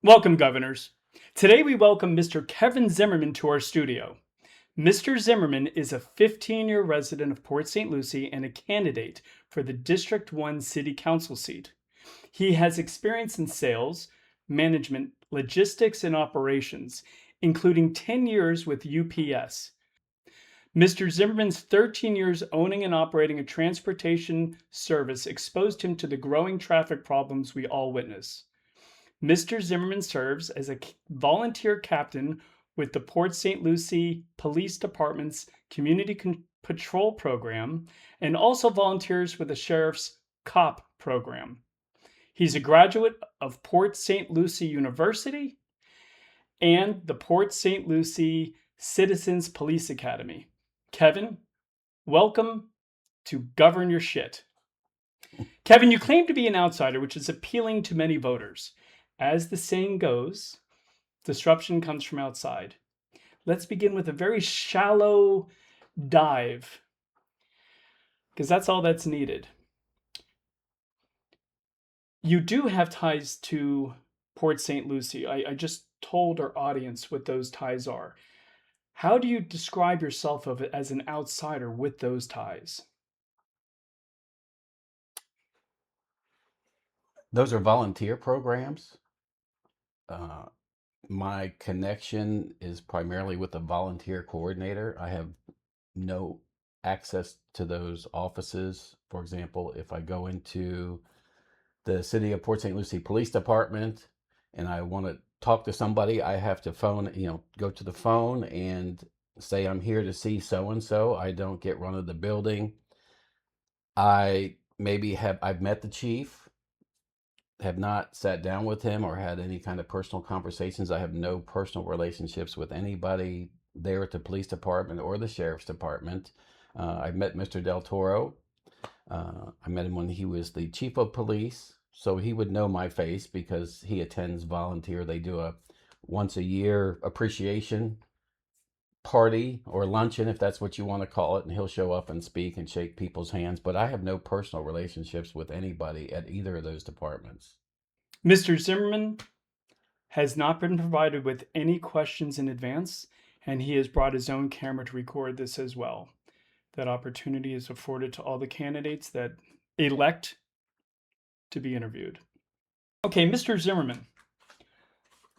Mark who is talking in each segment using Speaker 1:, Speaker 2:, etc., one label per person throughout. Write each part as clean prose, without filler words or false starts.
Speaker 1: Welcome, governors. Today we welcome Mr. Kevin Zimmerman to our studio. Mr. Zimmerman is a 15-year resident of Port St. Lucie and a candidate for the District 1 City Council seat. He has experience in sales, management, logistics, and operations, including 10 years with UPS. Mr. Zimmerman's 13 years owning and operating a transportation service exposed him to the growing traffic problems we all witness. Mr. Zimmerman serves as a volunteer captain with the Port St. Lucie Police Department's Community Patrol Program and also volunteers with the Sheriff's COP program. He's a graduate of Port St. Lucie University and the Port St. Lucie Citizens Police Academy. Kevin, welcome to Govern Your Shit. Kevin, you claim to be an outsider, which is appealing to many voters. As the saying goes, disruption comes from outside. Let's begin with a very shallow dive, because that's all that's needed. You do have ties to Port St. Lucie. I just told our audience what those ties are. How do you describe yourself as an outsider with those ties?
Speaker 2: Those are volunteer programs. My connection is primarily with the volunteer coordinator. I have no access to those offices. For example, if I go into the City of Port St. Lucie Police Department and I want to talk to somebody, I have to go to the phone and say I'm here to see so and so. I don't get run of the building. I've met the chief, have not sat down with him or had any kind of personal conversations. I have no personal relationships with anybody there at the police department or the sheriff's department. I've met Mr. Del Toro. I met him when he was the chief of police, so he would know my face because he attends volunteer. They do a once a year appreciation party or luncheon, if that's what you want to call it, and he'll show up and speak and shake people's hands. But I have no personal relationships with anybody at either of those departments.
Speaker 1: Mr. Zimmerman has not been provided with any questions in advance, and he has brought his own camera to record this as well. That opportunity is afforded to all the candidates that elect to be interviewed. Okay, Mr. Zimmerman,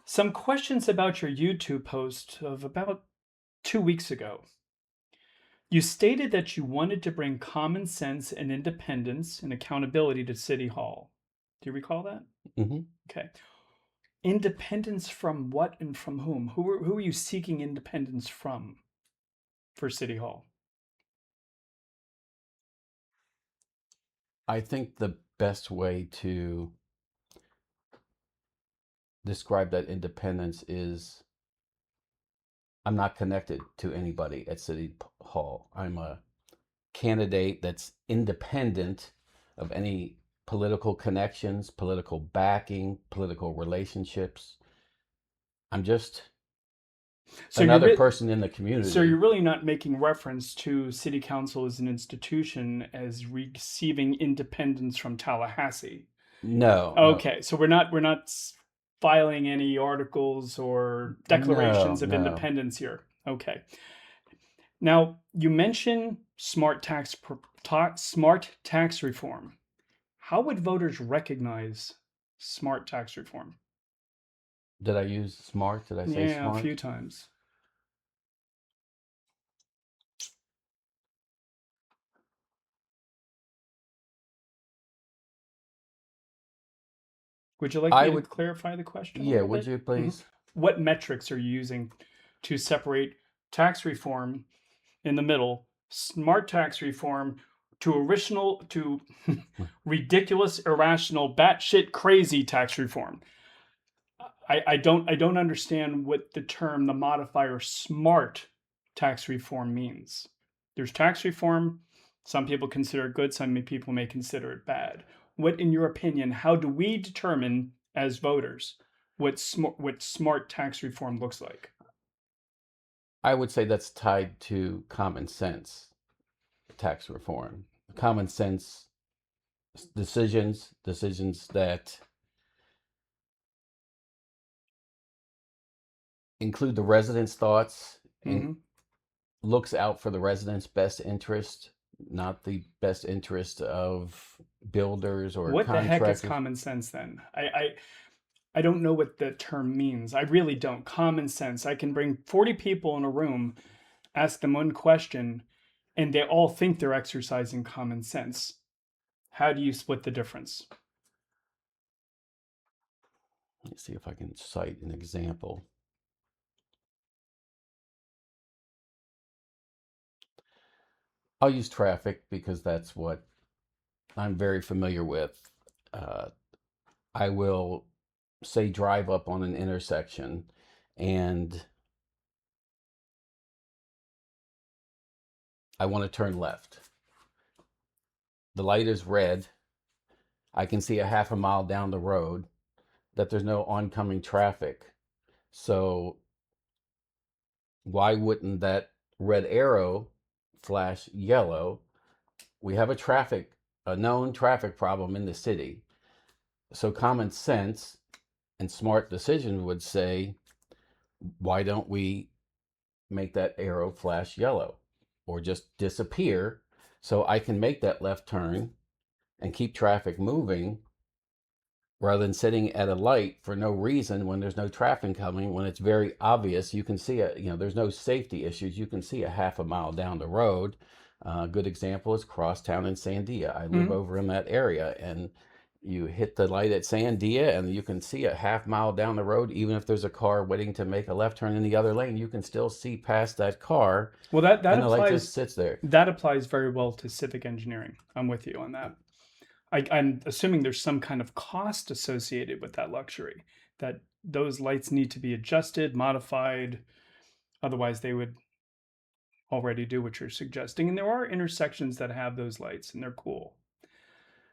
Speaker 1: some questions about your YouTube post of about 2 weeks ago. You stated that you wanted to bring common sense and independence and accountability to City Hall. Do you recall that?
Speaker 2: Mm-hmm.
Speaker 1: Okay. Independence from what and from whom? Who are you seeking independence from for City Hall?
Speaker 2: I think the best way to describe that independence is I'm not connected to anybody at City Hall. I'm a candidate that's independent of any political connections, political backing, political relationships. I'm just another person in the community.
Speaker 1: So you're really not making reference to City Council as an institution as receiving independence from Tallahassee.
Speaker 2: No.
Speaker 1: Okay, so we're not filing any articles or declarations of independence here. Okay. Now, you mentioned smart tax reform. How would voters recognize smart tax reform?
Speaker 2: Did I use smart? Did I say smart?
Speaker 1: Yeah, a few times. Would you like me to clarify the question?
Speaker 2: Yeah, would you please?
Speaker 1: What metrics are you using to separate tax reform in the middle, smart tax reform to ridiculous, irrational, batshit crazy tax reform? I don't understand what the modifier smart tax reform means. There's tax reform. Some people consider it good. Some people may consider it bad. What, in your opinion, how do we determine as voters what smart tax reform looks like?
Speaker 2: I would say that's tied to common sense tax reform. Common sense decisions that include the residents' thoughts, and
Speaker 1: Hmm.
Speaker 2: looks out for the residents' best interest, not the best interest of builders or
Speaker 1: What the heck is
Speaker 2: contractors.
Speaker 1: common sense then? I don't know what the term means. I really don't. Common sense. I can bring 40 people in a room, ask them one question, and they all think they're exercising common sense. How do you split the difference?
Speaker 2: Let me see if I can cite an example. I'll use traffic because that's what I'm very familiar with. Uh, I will say drive up on an intersection and I want to turn left. The light is red. I can see a half a mile down the road that there's no oncoming traffic. So why wouldn't that red arrow flash yellow? We have a known traffic problem in the city. So common sense and smart decision would say, why don't we make that arrow flash yellow or just disappear so I can make that left turn and keep traffic moving rather than sitting at a light for no reason when there's no traffic coming, when it's very obvious. You can see there's no safety issues. You can see a half a mile down the road. A good example is Crosstown in Sandia. I live
Speaker 1: Hmm.
Speaker 2: over in that area, and you hit the light at Sandia and you can see a half mile down the road. Even if there's a car waiting to make a left turn in the other lane, you can still see past that car,
Speaker 1: Well, that
Speaker 2: and the light just
Speaker 1: applies
Speaker 2: sits there.
Speaker 1: that applies very well to civic engineering. I'm with you on that. I'm assuming there's some kind of cost associated with that luxury, that those lights need to be adjusted, modified, otherwise they would already do what you're suggesting. And there are intersections that have those lights and they're cool.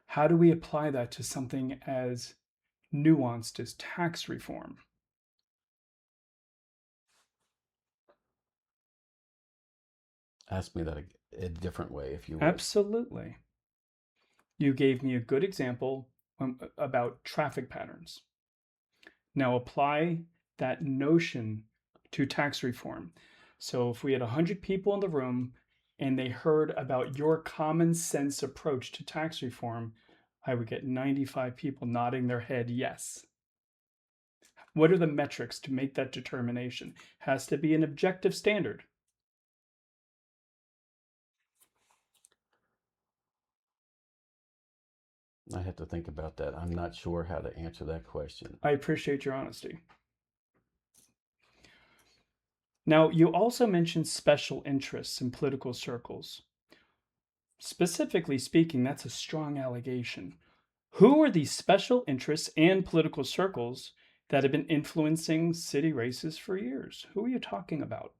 Speaker 1: How do we apply that to something as nuanced as tax reform?
Speaker 2: Ask me that a different way, if you would.
Speaker 1: Absolutely. You gave me a good example about traffic patterns. Now apply that notion to tax reform. So if we had 100 people in the room and they heard about your common sense approach to tax reform, I would get 95 people nodding their head yes. What are the metrics to make that determination? Has to be an objective standard.
Speaker 2: I have to think about that. I'm not sure how to answer that question.
Speaker 1: I appreciate your honesty. Now, you also mentioned special interests in political circles. Specifically speaking, that's a strong allegation. Who are these special interests and political circles that have been influencing city races for years? Who are you talking about?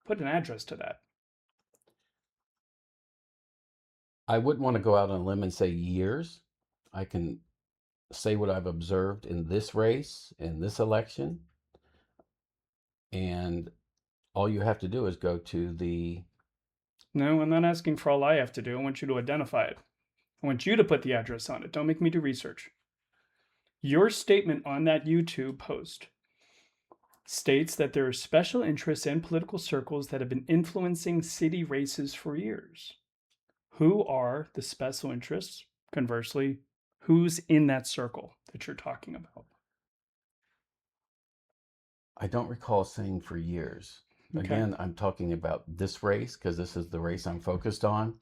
Speaker 1: Put an address to that.
Speaker 2: I wouldn't want to go out on a limb and say years. I can say what I've observed in this race, in this election, and all you have to do is go to the.
Speaker 1: No, I'm not asking for all I have to do. I want you to identify it. I want you to put the address on it. Don't make me do research. Your statement on that YouTube post states that there are special interests and political circles that have been influencing city races for years. Who are the special interests? Conversely, who's in that circle that you're talking about?
Speaker 2: I don't recall saying for years.
Speaker 1: Okay.
Speaker 2: Again, I'm talking about this race because this is the race I'm focused on.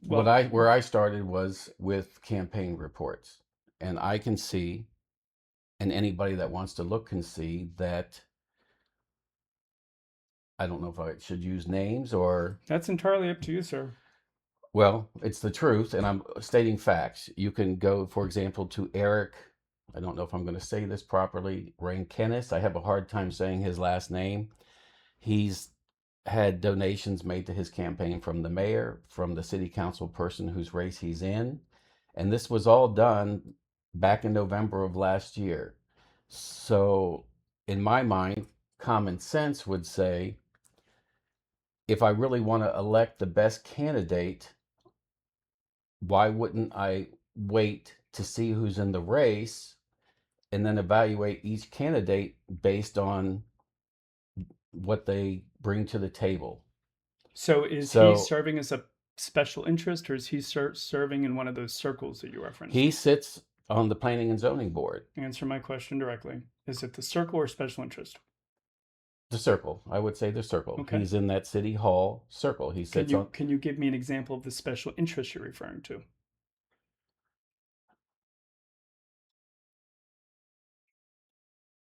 Speaker 1: Well,
Speaker 2: Where I started was with campaign reports, and I can see, and anybody that wants to look can see that. I don't know if I should use names or.
Speaker 1: that's entirely up to you, sir.
Speaker 2: Well, it's the truth, and I'm stating facts. You can go, for example, to Eric. I don't know if I'm going to say this properly. Rankenis. I have a hard time saying his last name. He's had donations made to his campaign from the mayor, from the city council person whose race he's in. And this was all done back in November of last year. So, in my mind, common sense would say if I really want to elect the best candidate, why wouldn't I wait to see who's in the race and then evaluate each candidate based on what they bring to the table.
Speaker 1: So is he
Speaker 2: So
Speaker 1: serving as a special interest, or is he serving in one of those circles that you referenced?
Speaker 2: he sits on the Planning and Zoning Board.
Speaker 1: Answer my question directly. Is it the circle or special interest?
Speaker 2: The circle, I would say the circle.
Speaker 1: Okay.
Speaker 2: He's in that city hall circle. He
Speaker 1: Can
Speaker 2: sits
Speaker 1: you
Speaker 2: on
Speaker 1: can you give me an example of the special interest you're referring to?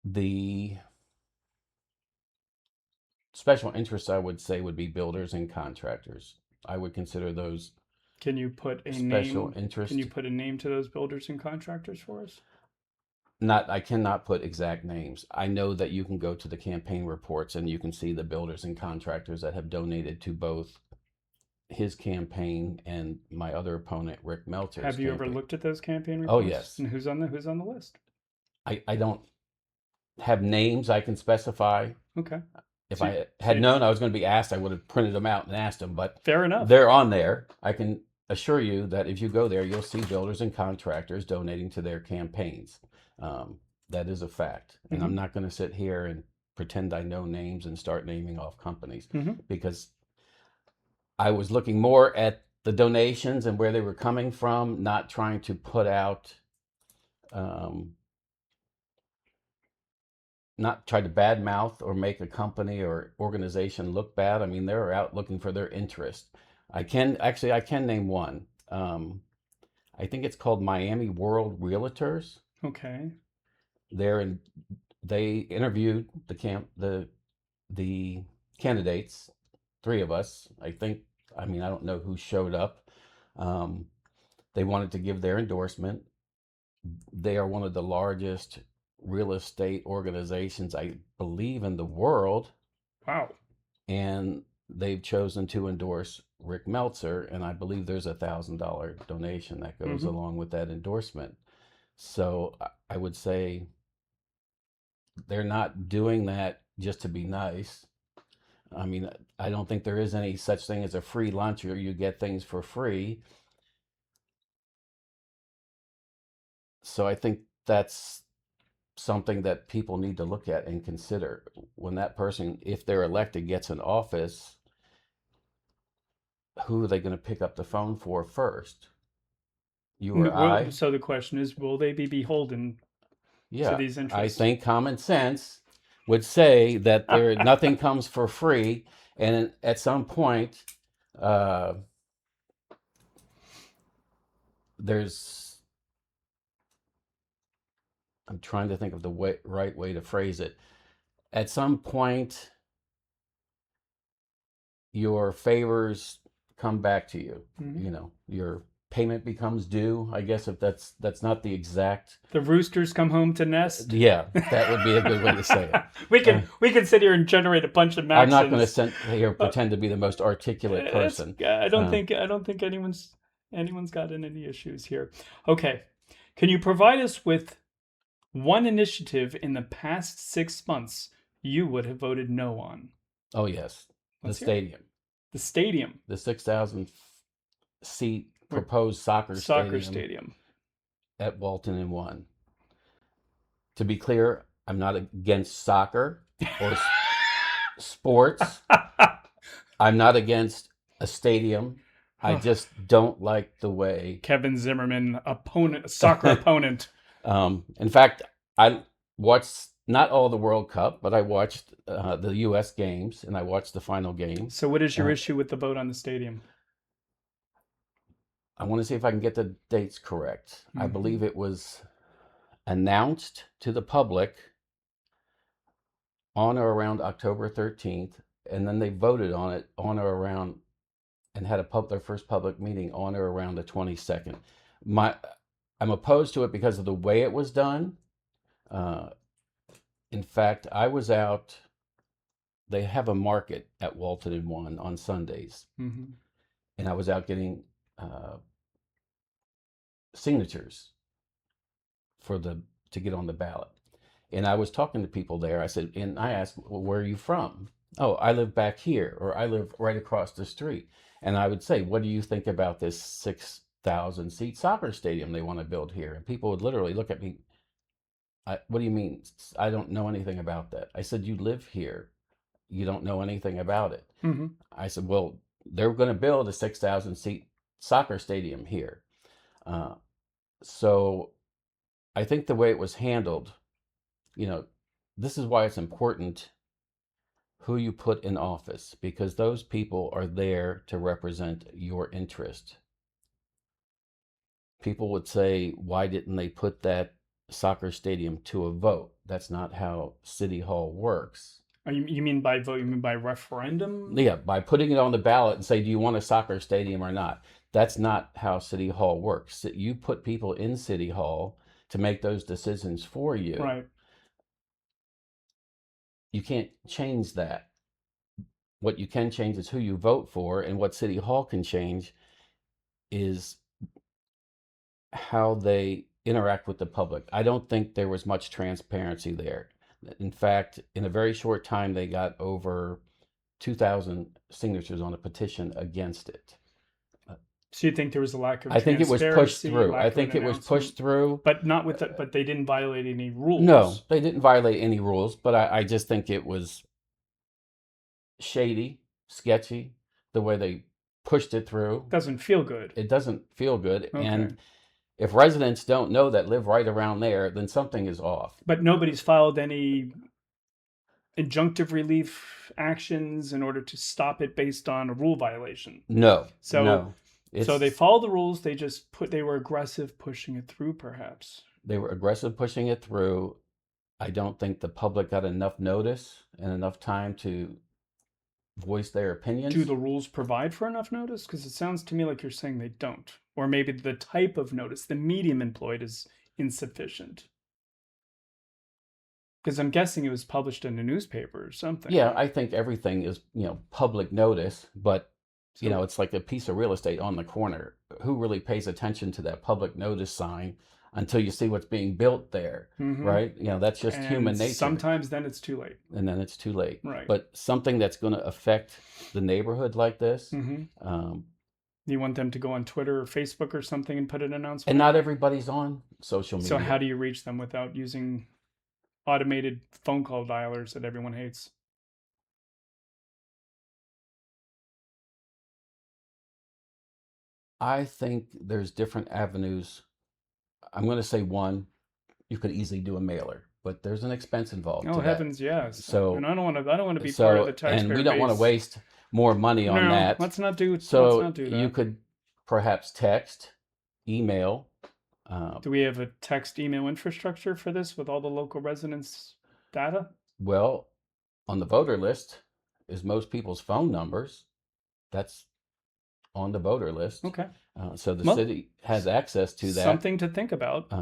Speaker 2: the special interests, I would say, would be builders and contractors. I would consider those
Speaker 1: Can you put a
Speaker 2: special
Speaker 1: name? Can you
Speaker 2: interest.
Speaker 1: put a name to those builders and contractors for us?
Speaker 2: Not, I cannot put exact names. I know that you can go to the campaign reports and you can see the builders and contractors that have donated to both his campaign and my other opponent, Rick Meltzer's
Speaker 1: Have you ever
Speaker 2: campaign.
Speaker 1: looked at those campaign
Speaker 2: Oh,
Speaker 1: reports?
Speaker 2: yes.
Speaker 1: And who's on the list?
Speaker 2: I don't have names I can specify.
Speaker 1: Okay.
Speaker 2: If
Speaker 1: So,
Speaker 2: I had
Speaker 1: so
Speaker 2: known I was going to be asked, I would have printed them out and asked them, but
Speaker 1: fair enough.
Speaker 2: they're on there. I can assure you that if you go there, you'll see builders and contractors donating to their campaigns. That is a fact. And I'm
Speaker 1: Mm-hmm.
Speaker 2: not going to sit here and pretend I know names and start naming off companies,
Speaker 1: Mm-hmm.
Speaker 2: because I was looking more at the donations and where they were coming from, not trying to put out, um, not try to badmouth or make a company or organization look bad. I mean, they're out looking for their interest. I can name one. I think it's called Miami World Realtors.
Speaker 1: Okay.
Speaker 2: They're in, they interviewed the candidates, three of us. I think. I mean, I don't know who showed up. Um, they wanted to give their endorsement. They are one of the largest real estate organizations, I believe, in the world,
Speaker 1: Wow.
Speaker 2: and they've chosen to endorse Rick Meltzer, and I believe there's $1,000 donation that goes
Speaker 1: Mm-hmm.
Speaker 2: along with that endorsement. So I would say they're not doing that just to be nice. I mean, I don't think there is any such thing as a free lunch or you get things for free. So I think that's something that people need to look at and consider. When that person, if they're elected, gets in office, who are they going to pick up the phone for first? You or
Speaker 1: Well,
Speaker 2: I?
Speaker 1: so the question is, will they be beholden to
Speaker 2: Yeah,
Speaker 1: these
Speaker 2: I
Speaker 1: interests?
Speaker 2: think common sense would say that there nothing comes for free, and at some point, uh, there's. I'm trying to think of the right way to phrase it. At some point, your favors come back to you.
Speaker 1: Mm-hmm.
Speaker 2: You know, your payment becomes due. I guess if that's not the exact.
Speaker 1: The roosters come home to nest.
Speaker 2: Yeah, that would be a good way to say it.
Speaker 1: we
Speaker 2: Uh,
Speaker 1: can we can sit here and generate a bunch of
Speaker 2: I'm not going to
Speaker 1: maxims.
Speaker 2: sit here
Speaker 1: Uh,
Speaker 2: pretend to be the most articulate
Speaker 1: it's
Speaker 2: person. Uh,
Speaker 1: I don't think anyone's gotten any issues here. Okay. Can you provide us with one initiative in the past 6 months you would have voted no on?
Speaker 2: oh yes, the
Speaker 1: Let's hear it.
Speaker 2: stadium,
Speaker 1: The stadium,
Speaker 2: the 6,000 seat
Speaker 1: where
Speaker 2: proposed soccer
Speaker 1: soccer
Speaker 2: stadium
Speaker 1: stadium.
Speaker 2: at Walton and One. To be clear, I'm not against soccer or sports. I'm not against a stadium. I just don't like the way.
Speaker 1: Kevin Zimmerman, opponent, soccer opponent.
Speaker 2: In fact, I watched not all the World Cup, but I watched the U.S. games and I watched the final game.
Speaker 1: So, what is your
Speaker 2: Uh,
Speaker 1: issue with the vote on the stadium?
Speaker 2: I want to see if I can get the dates correct. I
Speaker 1: Mm-hmm.
Speaker 2: believe it was announced to the public on or around October 13th, and then they voted on it on or around and had their first public meeting on or around the 22nd. My, I'm opposed to it because of the way it was done. Uh, in fact, I was out. They have a market at Walton and One on Sundays,
Speaker 1: Mm-hmm.
Speaker 2: and I was out getting signatures for the to get on the ballot. And I was talking to people there. I asked, well, where are you from? Oh, I live back here, or I live right across the street. And I would say, what do you think about this 6,000 seat soccer stadium they want to build here? And people would literally look at me, what do you mean? I don't know anything about that. I said, you live here. you don't know anything about it.
Speaker 1: Mm-hmm.
Speaker 2: I said, well, they're going to build a 6,000 seat soccer stadium here. Uh, so I think the way it was handled, this is why it's important who you put in office, because those people are there to represent your interest. People would say, why didn't they put that soccer stadium to a vote? That's not how City Hall works.
Speaker 1: You mean by vote? You mean by referendum?
Speaker 2: Yeah, by putting it on the ballot and say, do you want a soccer stadium or not? That's not how City Hall works. You put people in City Hall to make those decisions for you.
Speaker 1: Right.
Speaker 2: You can't change that. What you can change is who you vote for, and what City Hall can change is how they interact with the public. I don't think there was much transparency there. In fact, in a very short time, they got over 2,000 signatures on a petition against it.
Speaker 1: So you think there was a lack of
Speaker 2: I think it was pushed
Speaker 1: transparency,
Speaker 2: through.
Speaker 1: lack
Speaker 2: I
Speaker 1: of
Speaker 2: think
Speaker 1: an
Speaker 2: it was pushed through.
Speaker 1: but not with the, but they didn't violate any rules.
Speaker 2: No, they didn't violate any rules, but I just think it was shady, sketchy, the way they pushed it through.
Speaker 1: Doesn't feel good.
Speaker 2: It doesn't feel good.
Speaker 1: Okay.
Speaker 2: And if residents don't know that live right around there, then something is off.
Speaker 1: But nobody's filed any injunctive relief actions in order to stop it based on a rule violation.
Speaker 2: No.
Speaker 1: So
Speaker 2: no.
Speaker 1: So they followed the rules. They were aggressive pushing it through, perhaps.
Speaker 2: They were aggressive pushing it through. I don't think the public got enough notice and enough time to voice their opinions.
Speaker 1: Do the rules provide for enough notice? Because it sounds to me like you're saying they don't. Or maybe the type of notice, the medium employed, is insufficient. Because I'm guessing it was published in a newspaper or something.
Speaker 2: Yeah, I think everything is, public notice, but it's like a piece of real estate on the corner. Who really pays attention to that public notice sign until you see what's being built there, right? That's just human nature.
Speaker 1: Sometimes then it's too late.
Speaker 2: And then it's too late.
Speaker 1: Right.
Speaker 2: But something that's going to affect the neighborhood like this.
Speaker 1: You want them to go on Twitter or Facebook or something and put an announcement?
Speaker 2: And not everybody's on social media.
Speaker 1: So how do you reach them without using automated phone call dialers that everyone hates?
Speaker 2: I think there's different avenues. I'm going to say one, you could easily do a mailer, but there's an expense involved.
Speaker 1: Oh heavens, yes.
Speaker 2: So,
Speaker 1: and I don't want to be part of the taxpayer
Speaker 2: and we don't want to waste more money on that.
Speaker 1: Let's not do.
Speaker 2: So
Speaker 1: let's not do that.
Speaker 2: You could perhaps text, email.
Speaker 1: Do we have a text email infrastructure for this with all the local residents' data?
Speaker 2: Well, on the voter list is most people's phone numbers. That's on the voter list.
Speaker 1: Okay.
Speaker 2: So the city has access to that.
Speaker 1: Something to think about.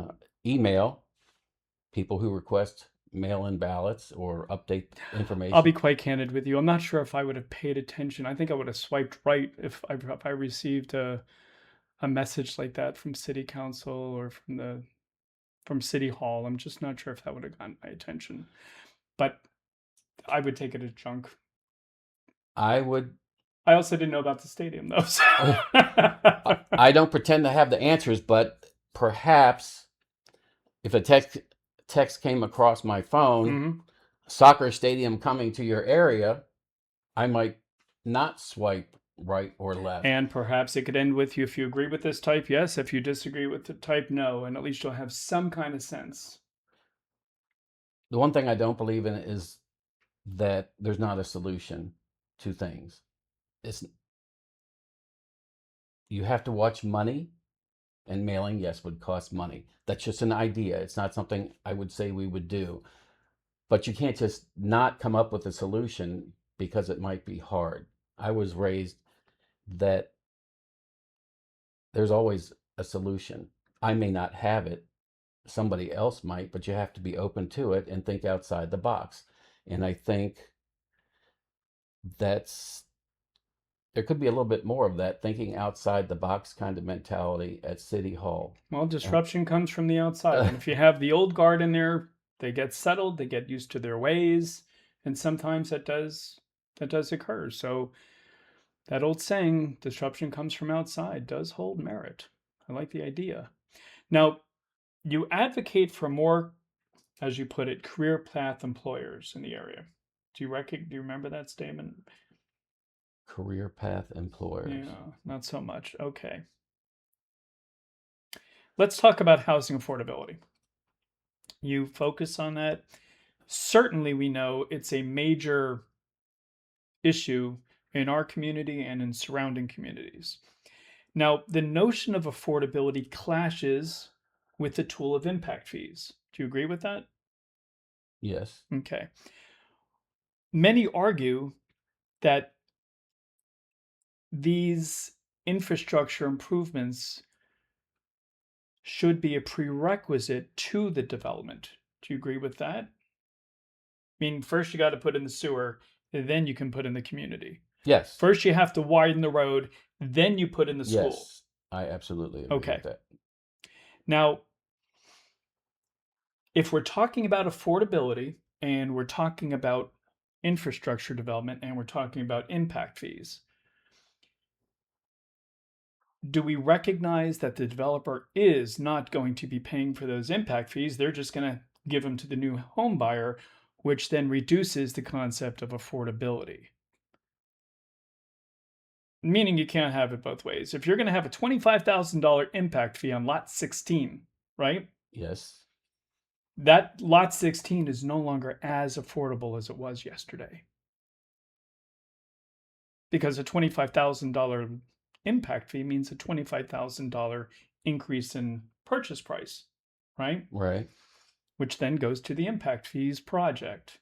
Speaker 2: Email people who request mail-in ballots or update information.
Speaker 1: I'll be quite candid with you. I'm not sure if I would have paid attention. I think I would have swiped right if I received a message like that from City Council or from City Hall. I'm just not sure if that would have gotten my attention. But I would take it as junk.
Speaker 2: I would.
Speaker 1: I also didn't know about the stadium, though. So.
Speaker 2: I don't pretend to have the answers, but perhaps if a text came across my phone, soccer stadium coming to your area, I might not swipe right or left.
Speaker 1: And perhaps it could end with you, if you agree with this, type yes. If you disagree with it, type no. And at least you'll have some kind of sense.
Speaker 2: The one thing I don't believe in is that there's not a solution to things. You have to watch money, and mailing, yes, would cost money. That's just an idea. It's not something I would say we would do. But you can't just not come up with a solution because it might be hard. I was raised that there's always a solution. I may not have it. Somebody else might, but you have to be open to it and think outside the box. And I think there could be a little bit more of that thinking outside the box kind of mentality at City Hall.
Speaker 1: Well, disruption comes from the outside. And if you have the old guard in there, they get settled, they get used to their ways, and sometimes that does occur. So that old saying, disruption comes from outside, does hold merit. I like the idea. Now, you advocate for more, as you put it, career path employers in the area. Do you remember that statement?
Speaker 2: Career path employers.
Speaker 1: Yeah, not so much. Okay. Let's talk about housing affordability. You focus on that. Certainly, we know it's a major issue in our community and in surrounding communities. Now, the notion of affordability clashes with the tool of impact fees. Do you agree with that?
Speaker 2: Yes.
Speaker 1: Okay. Many argue that these infrastructure improvements should be a prerequisite to the development. Do you agree with that? Meaning, first you got to put in the sewer, then you can put in the community.
Speaker 2: Yes.
Speaker 1: First, you have to widen the road, then you put in the school.
Speaker 2: Yes. I absolutely agree
Speaker 1: Okay.
Speaker 2: with that.
Speaker 1: Now, if we're talking about affordability and we're talking about infrastructure development and we're talking about impact fees, do we recognize that the developer is not going to be paying for those impact fees? They're just going to give them to the new home buyer, which then reduces the concept of affordability. Meaning you can't have it both ways. If you're going to have a $25,000 impact fee on lot 16, right?
Speaker 2: Yes.
Speaker 1: That lot 16 is no longer as affordable as it was yesterday. Because a $25,000 impact fee means a $25,000 increase in purchase price, right?
Speaker 2: Right.
Speaker 1: Which then goes to the impact fees project.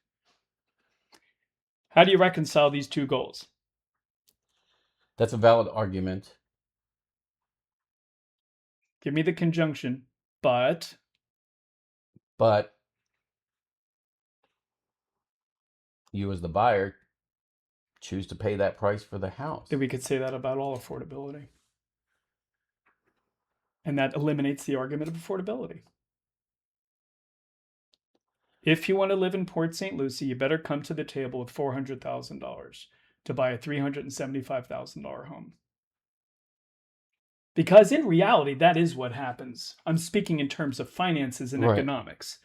Speaker 1: How do you reconcile these two goals?
Speaker 2: That's a valid argument.
Speaker 1: Give me the conjunction, but
Speaker 2: But you, as the buyer, choose to pay that price for the house.
Speaker 1: we could say that about all affordability. And that eliminates the argument of affordability. If you want to live in Port St. Lucie, you better come to the table with $400,000 to buy a $375,000 home. Because in reality, that is what happens. I'm speaking in terms of finances and
Speaker 2: Right.
Speaker 1: economics.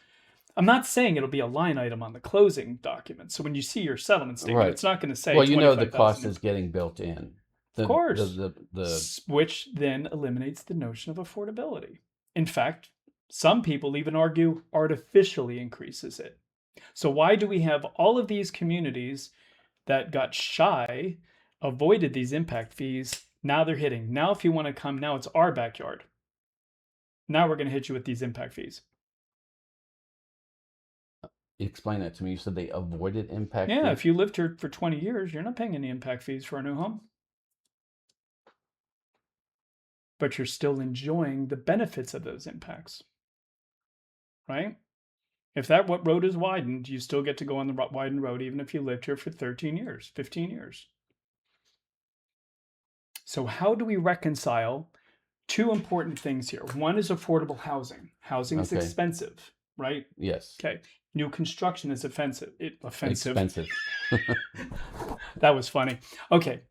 Speaker 1: I'm not saying it'll be a line item on the closing document. So when you see your settlement statement,
Speaker 2: Right.
Speaker 1: it's not going to say
Speaker 2: Well, you know the
Speaker 1: 25,000.
Speaker 2: cost is getting built in.
Speaker 1: Of course.
Speaker 2: The
Speaker 1: Which then eliminates the notion of affordability. In fact, some people even argue artificially increases it. So why do we have all of these communities that got shy, avoided these impact fees? Now they're hitting. Now if you want to come, now it's our backyard. Now we're going to hit you with these impact fees.
Speaker 2: Explain that to me. You said they avoided impact
Speaker 1: Yeah,
Speaker 2: fees?
Speaker 1: if you lived here for 20 years, you're not paying any impact fees for a new home. But you're still enjoying the benefits of those impacts, right? If that road is widened, you still get to go on the widened road even if you lived here for 13 years, 15 years. So how do we reconcile two important things here? One is affordable housing. Housing is
Speaker 2: Okay.
Speaker 1: expensive, right?
Speaker 2: Yes.
Speaker 1: Okay. New construction is offensive.
Speaker 2: Expensive.
Speaker 1: That was funny. Okay.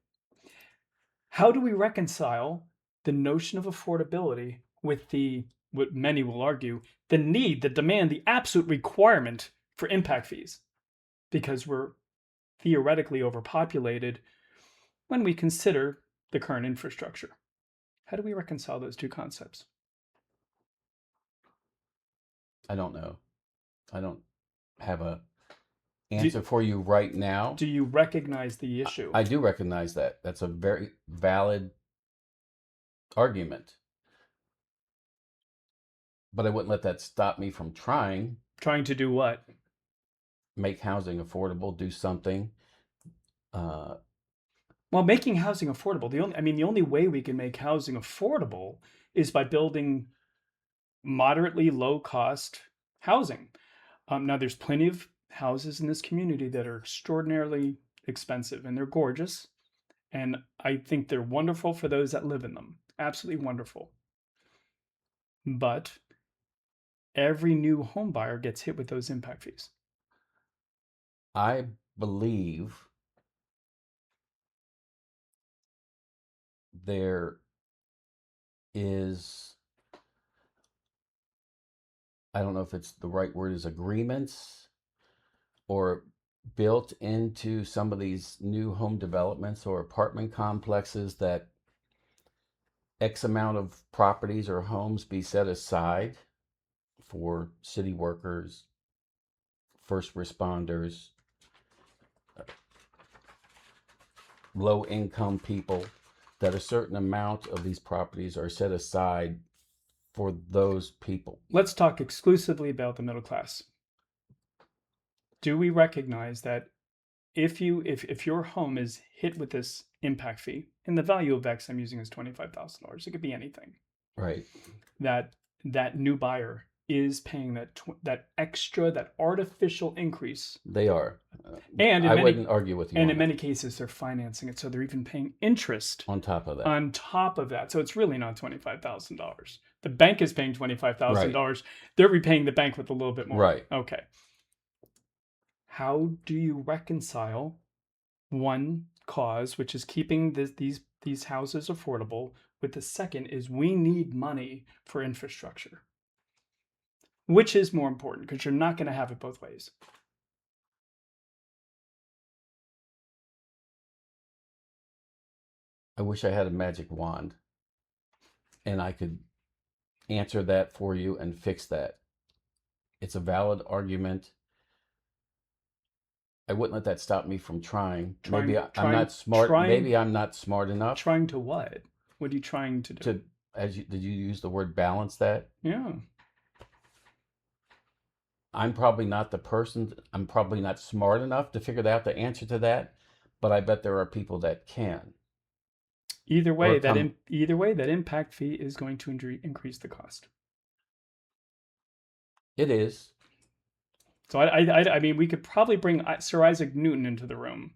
Speaker 1: How do we reconcile the notion of affordability with what many will argue, the need, the demand, the absolute requirement for impact fees? Because we're theoretically overpopulated when we consider the current infrastructure. How do we reconcile those two concepts?
Speaker 2: I don't know. I don't have a answer for you right now.
Speaker 1: Do you recognize the issue?
Speaker 2: I do recognize that. That's a very valid argument. But I wouldn't let that stop me from trying.
Speaker 1: Trying to do what?
Speaker 2: Make housing affordable, do something.
Speaker 1: Well, making housing affordable, the only way we can make housing affordable is by building moderately low cost housing. Now, there's plenty of houses in this community that are extraordinarily expensive and they're gorgeous. And I think they're wonderful for those that live in them. Absolutely wonderful. But every new home buyer gets hit with those impact fees.
Speaker 2: I believe there is, I don't know if it's the right word is agreements or built into some of these new home developments or apartment complexes that X amount of properties or homes be set aside for city workers, first responders, low income people, that a certain amount of these properties are set aside for those people?
Speaker 1: Let's talk exclusively about the middle class. Do we recognize that if your home is hit with this impact fee, and the value of X I'm using is $25,000, it could be anything,
Speaker 2: Right.
Speaker 1: that new buyer is paying that extra, that artificial increase,
Speaker 2: They are.
Speaker 1: and
Speaker 2: I wouldn't argue with you
Speaker 1: and
Speaker 2: on
Speaker 1: in
Speaker 2: that.
Speaker 1: many cases they're financing it, so they're even paying interest
Speaker 2: On top of that.
Speaker 1: on top of that. So it's really not $25,000. The bank is paying $25,000. They're repaying the bank with a little bit more.
Speaker 2: Right.
Speaker 1: Okay. How do you reconcile one cause, which is keeping these houses affordable, with the second is we need money for infrastructure? Which is more important? Because you're not going to have it both ways.
Speaker 2: I wish I had a magic wand and I could answer that for you and fix that. It's a valid argument. I wouldn't let that stop me from trying. Maybe I'm not smart. Maybe I'm not smart enough.
Speaker 1: Trying to what? What are you trying to do?
Speaker 2: Did you use the word balance that?
Speaker 1: Yeah.
Speaker 2: I'm probably not the person. I'm probably not smart enough to figure out the answer to that, but I bet there are people that can.
Speaker 1: Either way, that impact fee is going to increase the cost.
Speaker 2: It is.
Speaker 1: So I mean, we could probably bring Sir Isaac Newton into the room,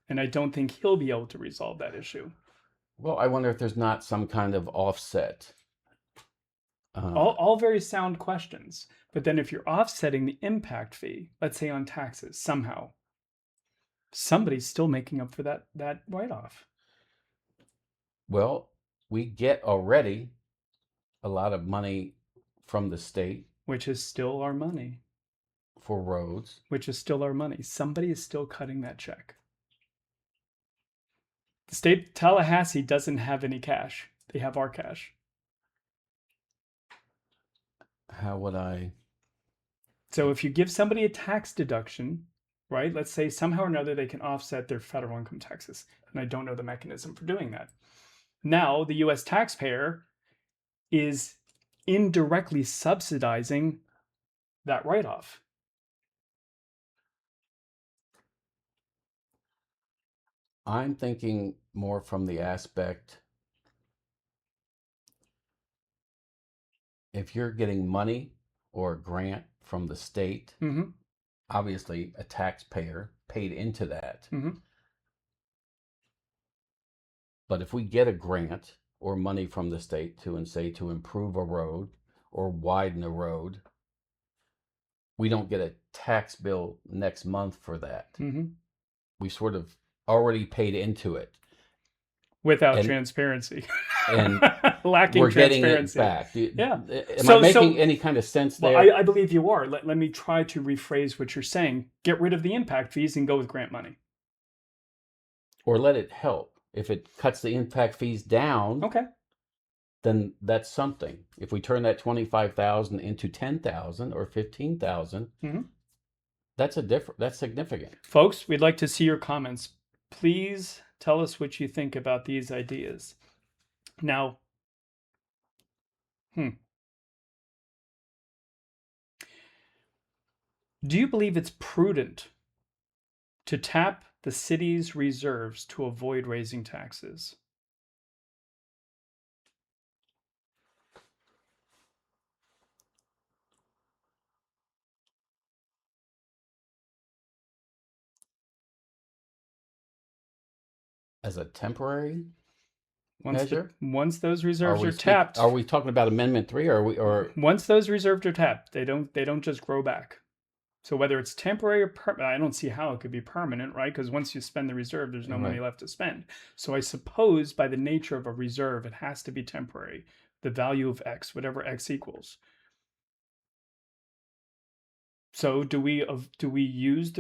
Speaker 1: and I don't think he'll be able to resolve that issue.
Speaker 2: Well, I wonder if there's not some kind of offset.
Speaker 1: All very sound questions. But then if you're offsetting the impact fee, let's say on taxes, somehow, somebody's still making up for that write-off.
Speaker 2: Well, we get already a lot of money from the state.
Speaker 1: Which is still our money.
Speaker 2: For roads.
Speaker 1: Which is still our money. Somebody is still cutting that check. The state of Tallahassee doesn't have any cash. They have our cash.
Speaker 2: How would I?
Speaker 1: So if you give somebody a tax deduction, right? Let's say somehow or another they can offset their federal income taxes. And I don't know the mechanism for doing that. Now the US taxpayer is indirectly subsidizing that write-off.
Speaker 2: I'm thinking more from the aspect, if you're getting money or a grant from the state, obviously a taxpayer paid into that. But if we get a grant or money from the state to improve a road or widen a road, we don't get a tax bill next month for that. We sort of already paid into it.
Speaker 1: Without transparency.
Speaker 2: And
Speaker 1: lacking
Speaker 2: we're
Speaker 1: transparency.
Speaker 2: Getting it back.
Speaker 1: Yeah.
Speaker 2: Am I making any kind of sense there?
Speaker 1: Well, I believe you are. Let me try to rephrase what you're saying. Get rid of the impact fees and go with grant money.
Speaker 2: Or let it help. If it cuts the impact fees down,
Speaker 1: okay,
Speaker 2: then that's something. If we turn that 25,000 into 10,000 or 15,000, that's significant.
Speaker 1: Folks, we'd like to see your comments. Please tell us what you think about these ideas. Now, do you believe it's prudent to tap the city's reserves to avoid raising taxes?
Speaker 2: As a temporary measure?
Speaker 1: Once those reserves are tapped.
Speaker 2: Are we talking about Amendment 3 or
Speaker 1: once those reserves are tapped, they don't just grow back. So whether it's temporary or permanent, I don't see how it could be permanent, right? Because once you spend the reserve, there's no money left to spend. So I suppose by the nature of a reserve, it has to be temporary. The value of X, whatever X equals. So do we use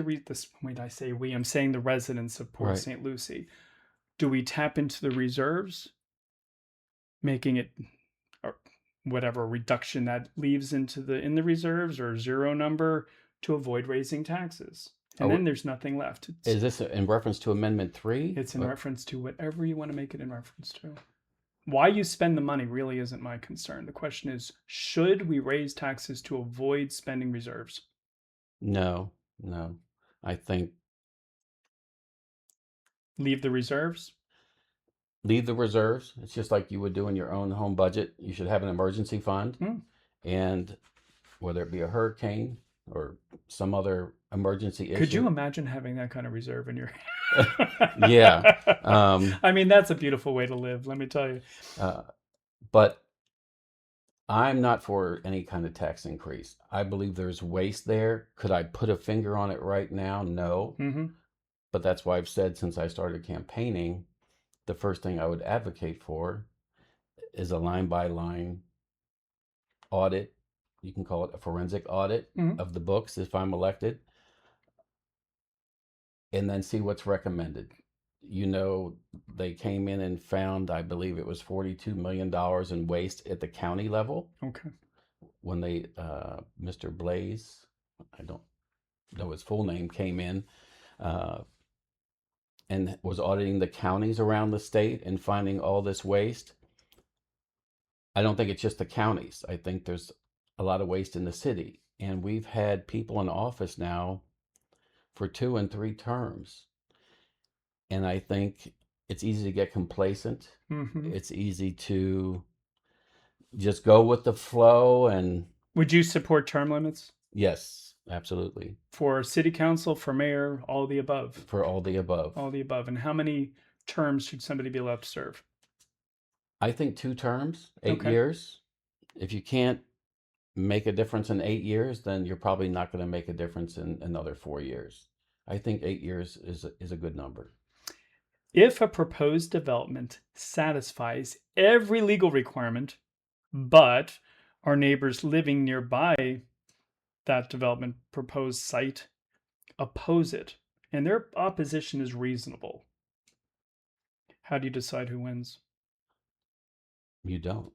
Speaker 1: wait, I say we, I'm saying the residents of Port
Speaker 2: Right.
Speaker 1: St. Lucie. Do we tap into the reserves, making it or whatever reduction that leaves in the reserves or zero number to avoid raising taxes? And
Speaker 2: Oh,
Speaker 1: then there's nothing left.
Speaker 2: is this in reference to Amendment 3?
Speaker 1: It's in reference to whatever you want to make it in reference to. Why you spend the money really isn't my concern. The question is, should we raise taxes to avoid spending reserves?
Speaker 2: No, no. I think
Speaker 1: Leave the reserves?
Speaker 2: leave the reserves. It's just like you would do in your own home budget. You should have an emergency fund, and whether it be a hurricane or some other emergency issue.
Speaker 1: Could you imagine having that kind of reserve in your
Speaker 2: Yeah.
Speaker 1: I mean, that's a beautiful way to live, let me tell you.
Speaker 2: But I'm not for any kind of tax increase. I believe there's waste there. Could I put a finger on it right now? No. But that's why I've said since I started campaigning, the first thing I would advocate for is a line by line audit. You can call it a forensic audit of the books if I'm elected, and then see what's recommended. You know, they came in and found, I believe it was $42 million in waste at the county level.
Speaker 1: Okay.
Speaker 2: When they, Mr. Blaze, I don't know his full name, came in and was auditing the counties around the state and finding all this waste. I don't think it's just the counties. I think there's a lot of waste in the city. And we've had people in office now for 2 and 3 terms. And I think it's easy to get complacent. It's easy to just go with the flow. And
Speaker 1: would you support term limits?
Speaker 2: Yes, absolutely.
Speaker 1: For city council, for mayor, all the above?
Speaker 2: For all the above.
Speaker 1: All the above. And how many terms should somebody be allowed to serve?
Speaker 2: I think 2 terms, 8 years. If you can't make a difference in 8 years, then you're probably not going to make a difference in another 4 years. I think 8 years is a good number.
Speaker 1: If a proposed development satisfies every legal requirement, but our neighbors living nearby that development proposed site oppose it, and their opposition is reasonable, how do you decide who wins?
Speaker 2: You don't.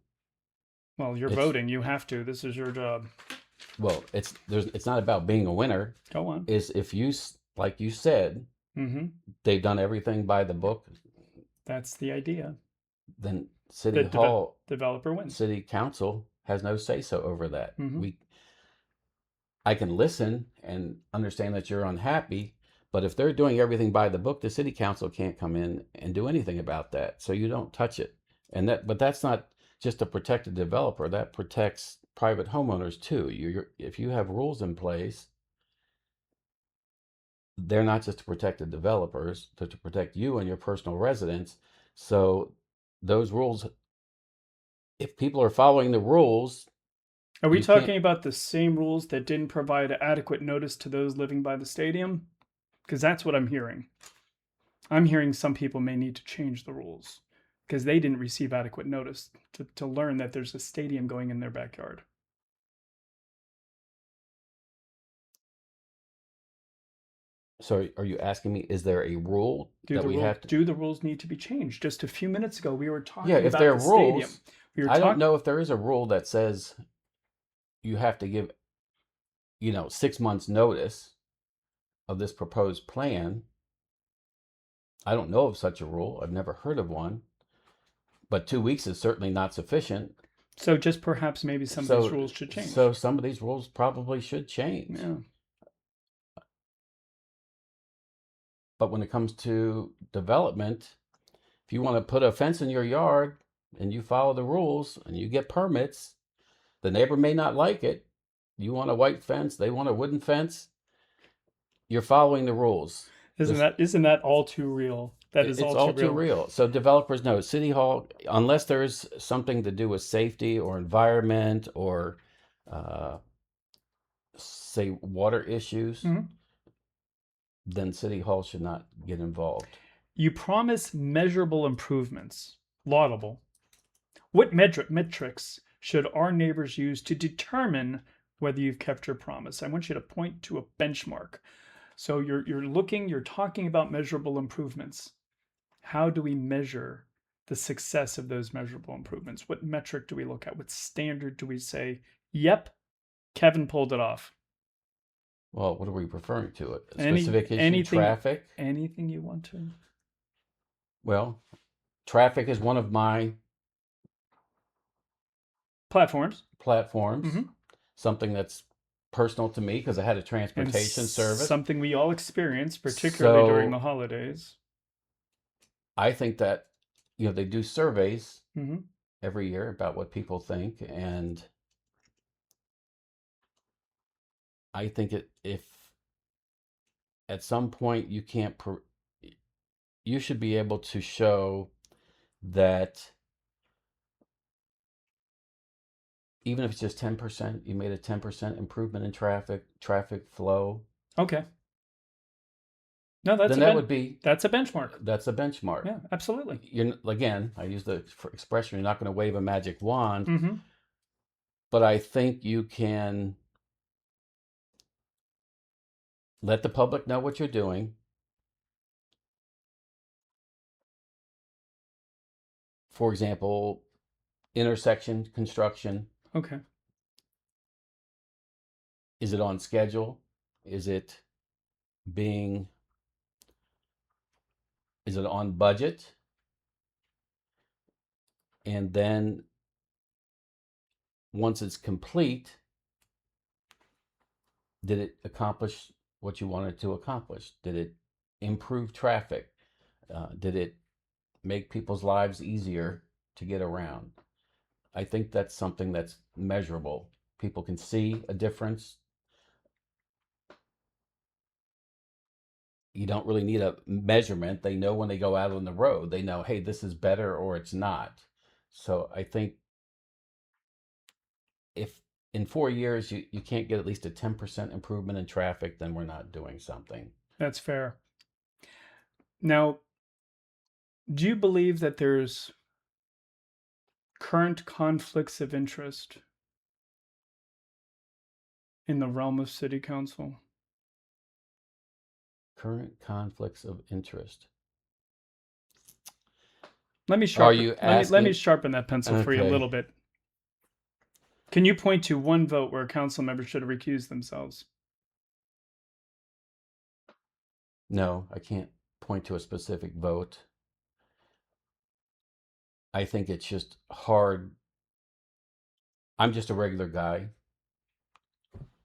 Speaker 1: Well, you're voting. You have to. This is your job.
Speaker 2: Well, it's not about being a winner.
Speaker 1: Go on.
Speaker 2: Is if you, like you said, they've done everything by the book.
Speaker 1: That's the idea.
Speaker 2: Then City Hall
Speaker 1: developer wins.
Speaker 2: City Council has no say-so over that. I can listen and understand that you're unhappy, but if they're doing everything by the book, the City Council can't come in and do anything about that. So you don't touch it. But that's not just to protect the developer. That protects private homeowners too. If you have rules in place, they're not just to protect the developers, they're to protect you and your personal residence. So those rules, if people are following the rules.
Speaker 1: Are we talking about the same rules that didn't provide adequate notice to those living by the stadium? Because that's what I'm hearing. I'm hearing some people may need to change the rules because they didn't receive adequate notice to learn that there's a stadium going in their backyard.
Speaker 2: So are you asking me, is there a rule that we have to...
Speaker 1: Do the rules need to be changed? Just a few minutes ago, we were talking
Speaker 2: if
Speaker 1: about
Speaker 2: there are
Speaker 1: the
Speaker 2: rules,
Speaker 1: stadium.
Speaker 2: I don't know if there is a rule that says you have to give, 6 months notice of this proposed plan. I don't know of such a rule. I've never heard of one. But 2 weeks is certainly not sufficient.
Speaker 1: So just perhaps maybe some of these rules should change.
Speaker 2: So some of these rules probably should change.
Speaker 1: Yeah.
Speaker 2: But when it comes to development, if you want to put a fence in your yard and you follow the rules and you get permits, the neighbor may not like it. You want a white fence, they want a wooden fence. You're following the rules.
Speaker 1: Isn't that all too real? It's all too real.
Speaker 2: So developers know City Hall, unless there's something to do with safety or environment or say water issues, then City Hall should not get involved.
Speaker 1: You promise measurable improvements. Laudable. What metrics should our neighbors use to determine whether you've kept your promise. I want you to point to a benchmark. So you're talking about measurable improvements. How do we measure the success of those measurable improvements? What metric do we look at? What standard do we say, yep, Kevin pulled it off?
Speaker 2: Well, what are we referring to? A
Speaker 1: Any
Speaker 2: specific issue,
Speaker 1: anything
Speaker 2: traffic?
Speaker 1: anything you want to.
Speaker 2: Well, traffic is one of my
Speaker 1: Platforms.
Speaker 2: platforms,
Speaker 1: Mm-hmm.
Speaker 2: something that's personal to me because I had a
Speaker 1: And
Speaker 2: transportation service.
Speaker 1: something we all experience, particularly during the
Speaker 2: So
Speaker 1: holidays.
Speaker 2: I think that, they do surveys
Speaker 1: Mm-hmm.
Speaker 2: every year about what people think. And I think if at some point you can't, you should be able to show that even if it's just 10%, you made a 10% improvement in traffic flow,
Speaker 1: Okay. No,
Speaker 2: then that would be,
Speaker 1: that's a benchmark.
Speaker 2: that's a benchmark.
Speaker 1: Yeah, absolutely.
Speaker 2: Again, I use the expression, you're not going to wave a magic wand,
Speaker 1: Mm-hmm.
Speaker 2: but I think you can let the public know what you're doing. For example, intersection construction.
Speaker 1: Okay.
Speaker 2: Is it on schedule? Is it being, is it on budget? And then once it's complete, did it accomplish what you wanted to accomplish? Did it improve traffic? Did it make people's lives easier to get around? I think that's something that's measurable. People can see a difference. You don't really need a measurement. They know when they go out on the road, they know, hey, this is better or it's not. So I think if in 4 years you can't get at least a 10% improvement in traffic, then we're not doing something.
Speaker 1: That's fair. Now, do you believe that there's current conflicts of interest in the realm of city council?
Speaker 2: Current conflicts of interest.
Speaker 1: Let me
Speaker 2: Are
Speaker 1: sharpen
Speaker 2: you
Speaker 1: let me
Speaker 2: asking?
Speaker 1: sharpen that pencil for you a
Speaker 2: Okay.
Speaker 1: little bit. Can you point to one vote where a council member should have recused themselves?
Speaker 2: No, I can't point to a specific vote. I think it's just hard. I'm just a regular guy,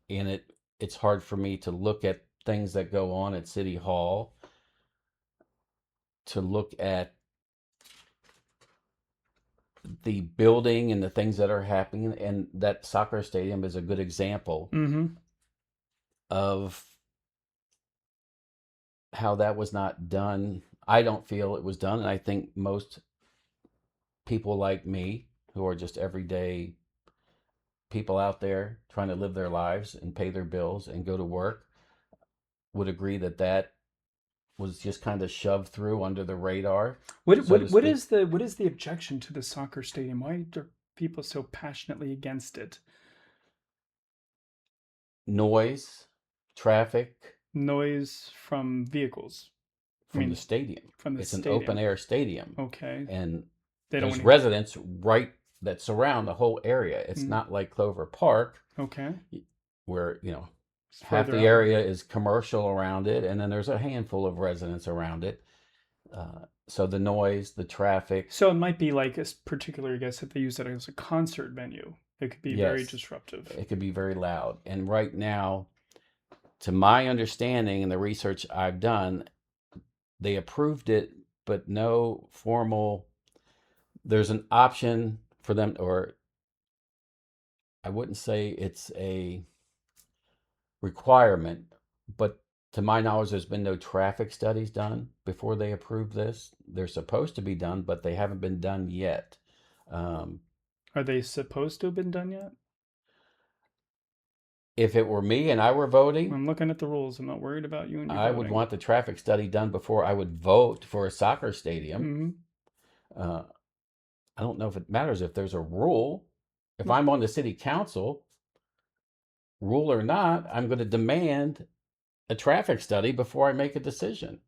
Speaker 2: and it's hard for me to look at things that go on at City Hall, to look at the building and the things that are happening. And that soccer stadium is a good example
Speaker 1: Mm-hmm.
Speaker 2: of how that was not done. I don't feel it was done, and I think most people like me who are just everyday people out there trying to live their lives and pay their bills and go to work would agree that that was just kind of shoved through under the radar, so to
Speaker 1: What
Speaker 2: speak.
Speaker 1: is the objection to the soccer stadium? Why are people so passionately against it?
Speaker 2: Noise, traffic
Speaker 1: Noise from vehicles. I
Speaker 2: from the
Speaker 1: mean,
Speaker 2: stadium.
Speaker 1: from the
Speaker 2: It's an open
Speaker 1: stadium.
Speaker 2: air stadium,
Speaker 1: Okay.
Speaker 2: and
Speaker 1: They don't
Speaker 2: there's
Speaker 1: want to.
Speaker 2: residents right that surround the whole area. It's
Speaker 1: Mm,
Speaker 2: not like Clover Park
Speaker 1: okay.
Speaker 2: where,
Speaker 1: It's
Speaker 2: half
Speaker 1: further
Speaker 2: the
Speaker 1: out.
Speaker 2: area is commercial around it, and then there's a handful of residents around it. So the noise, the traffic,
Speaker 1: So it might be like a particular, I guess, if they use it as a concert venue, it could be very
Speaker 2: yes,
Speaker 1: disruptive.
Speaker 2: it could be very loud. And right now, to my understanding and the research I've done, they approved it, but no formal, there's an option for them, or I wouldn't say it's a requirement, but to my knowledge, there's been no traffic studies done before they approve this. They're supposed to be done, but they haven't been done yet. Um,
Speaker 1: Are they supposed to have been done yet?
Speaker 2: if it were me and I were voting,
Speaker 1: I'm looking at the rules. I'm not worried about you and your
Speaker 2: I would
Speaker 1: voting.
Speaker 2: want the traffic study done before I would vote for a soccer stadium.
Speaker 1: Mm-hmm.
Speaker 2: Uh, I don't know if it matters if there's a rule. If I'm on the city council, rule or not, I'm going to demand a traffic study before I make a decision.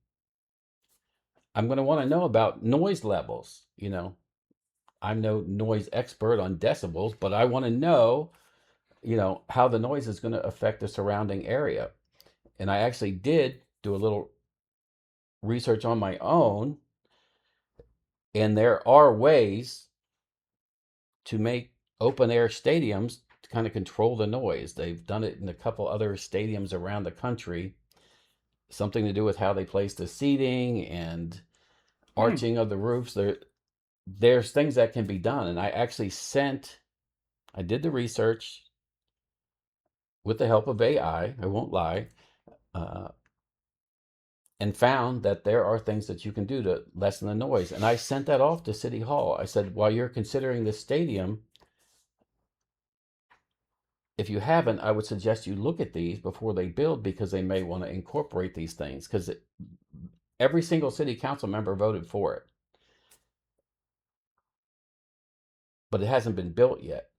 Speaker 2: I'm going to want to know about noise levels. I'm no noise expert on decibels, but I want to know, how the noise is going to affect the surrounding area. And I actually did do a little research on my own, and there are ways to make open air stadiums to kind of control the noise. They've done it in a couple other stadiums around the country, something to do with how they place the seating and arching of the roofs. There's things that can be done. And I did the research with the help of AI, I won't lie, uh, and found that there are things that you can do to lessen the noise. And I sent that off to City Hall. I said, while you're considering this stadium, if you haven't, I would suggest you look at these before they build, because they may want to incorporate these things, because every single city council member voted for it. But it hasn't been built yet.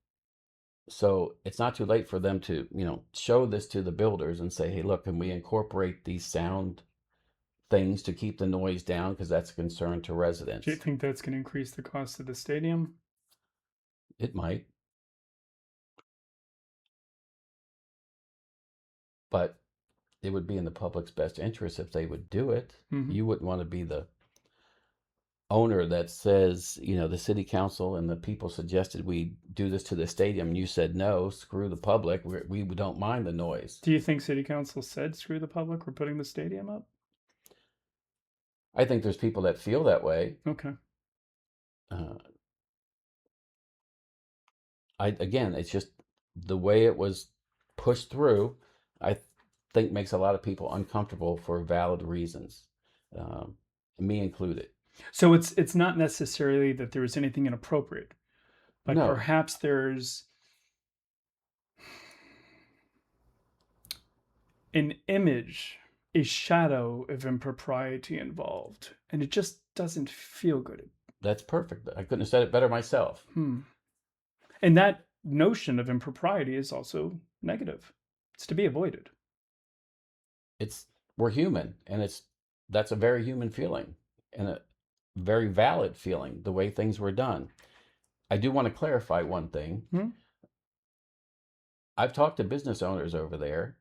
Speaker 2: So it's not too late for them to, show this to the builders and say, hey, look, can we incorporate these sound things to keep the noise down? Because that's a concern to residents.
Speaker 1: Do you think that's going to increase the cost of the stadium?
Speaker 2: It might. But it would be in the public's best interest if they would do it.
Speaker 1: Mm-hmm.
Speaker 2: You wouldn't want to be the owner that says, the city council and the people suggested we do this to the stadium, and you said no, screw the public, we don't mind the noise.
Speaker 1: Do you think city council said screw the public, we're putting the stadium up?
Speaker 2: I think there's people that feel that way.
Speaker 1: Okay.
Speaker 2: Again, it's just the way it was pushed through, I think makes a lot of people uncomfortable for valid reasons, me included.
Speaker 1: So it's not necessarily that there was anything inappropriate, but
Speaker 2: No.
Speaker 1: perhaps there's an image, a shadow of impropriety involved, and it just doesn't feel good.
Speaker 2: That's perfect. I couldn't have said it better myself.
Speaker 1: And that notion of impropriety is also negative. It's to be avoided.
Speaker 2: We're human, and that's a very human feeling and a very valid feeling, the way things were done. I do want to clarify one thing. I've talked to business owners over there.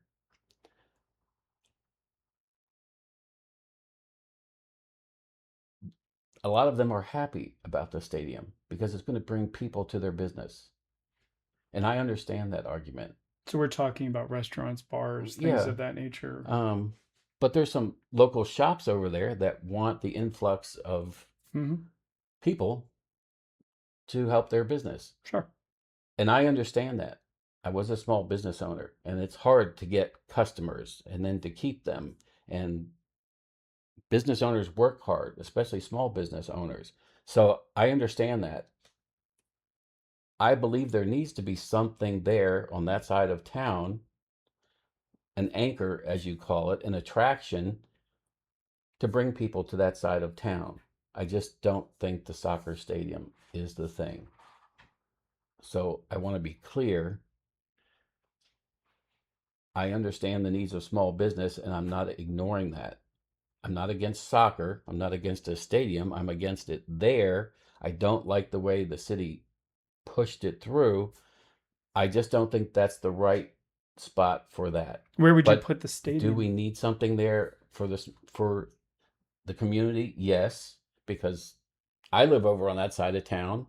Speaker 2: A lot of them are happy about the stadium because it's going to bring people to their business. And I understand that argument.
Speaker 1: So we're talking about restaurants, bars, things of that nature.
Speaker 2: But there's some local shops over there that want the influx of people to help their business.
Speaker 1: Sure.
Speaker 2: And I understand that. I was a small business owner, and it's hard to get customers and then to keep them. And business owners work hard, especially small business owners. So I understand that. I believe there needs to be something there on that side of town, an anchor, as you call it, an attraction to bring people to that side of town. I just don't think the soccer stadium is the thing. So I want to be clear. I understand the needs of small business, and I'm not ignoring that. I'm not against soccer. I'm not against a stadium. I'm against it there. I don't like the way the city pushed it through. I just don't think that's the right spot for that.
Speaker 1: Where would you put the stadium?
Speaker 2: Do we need something there for the community? Yes, because I live over on that side of town,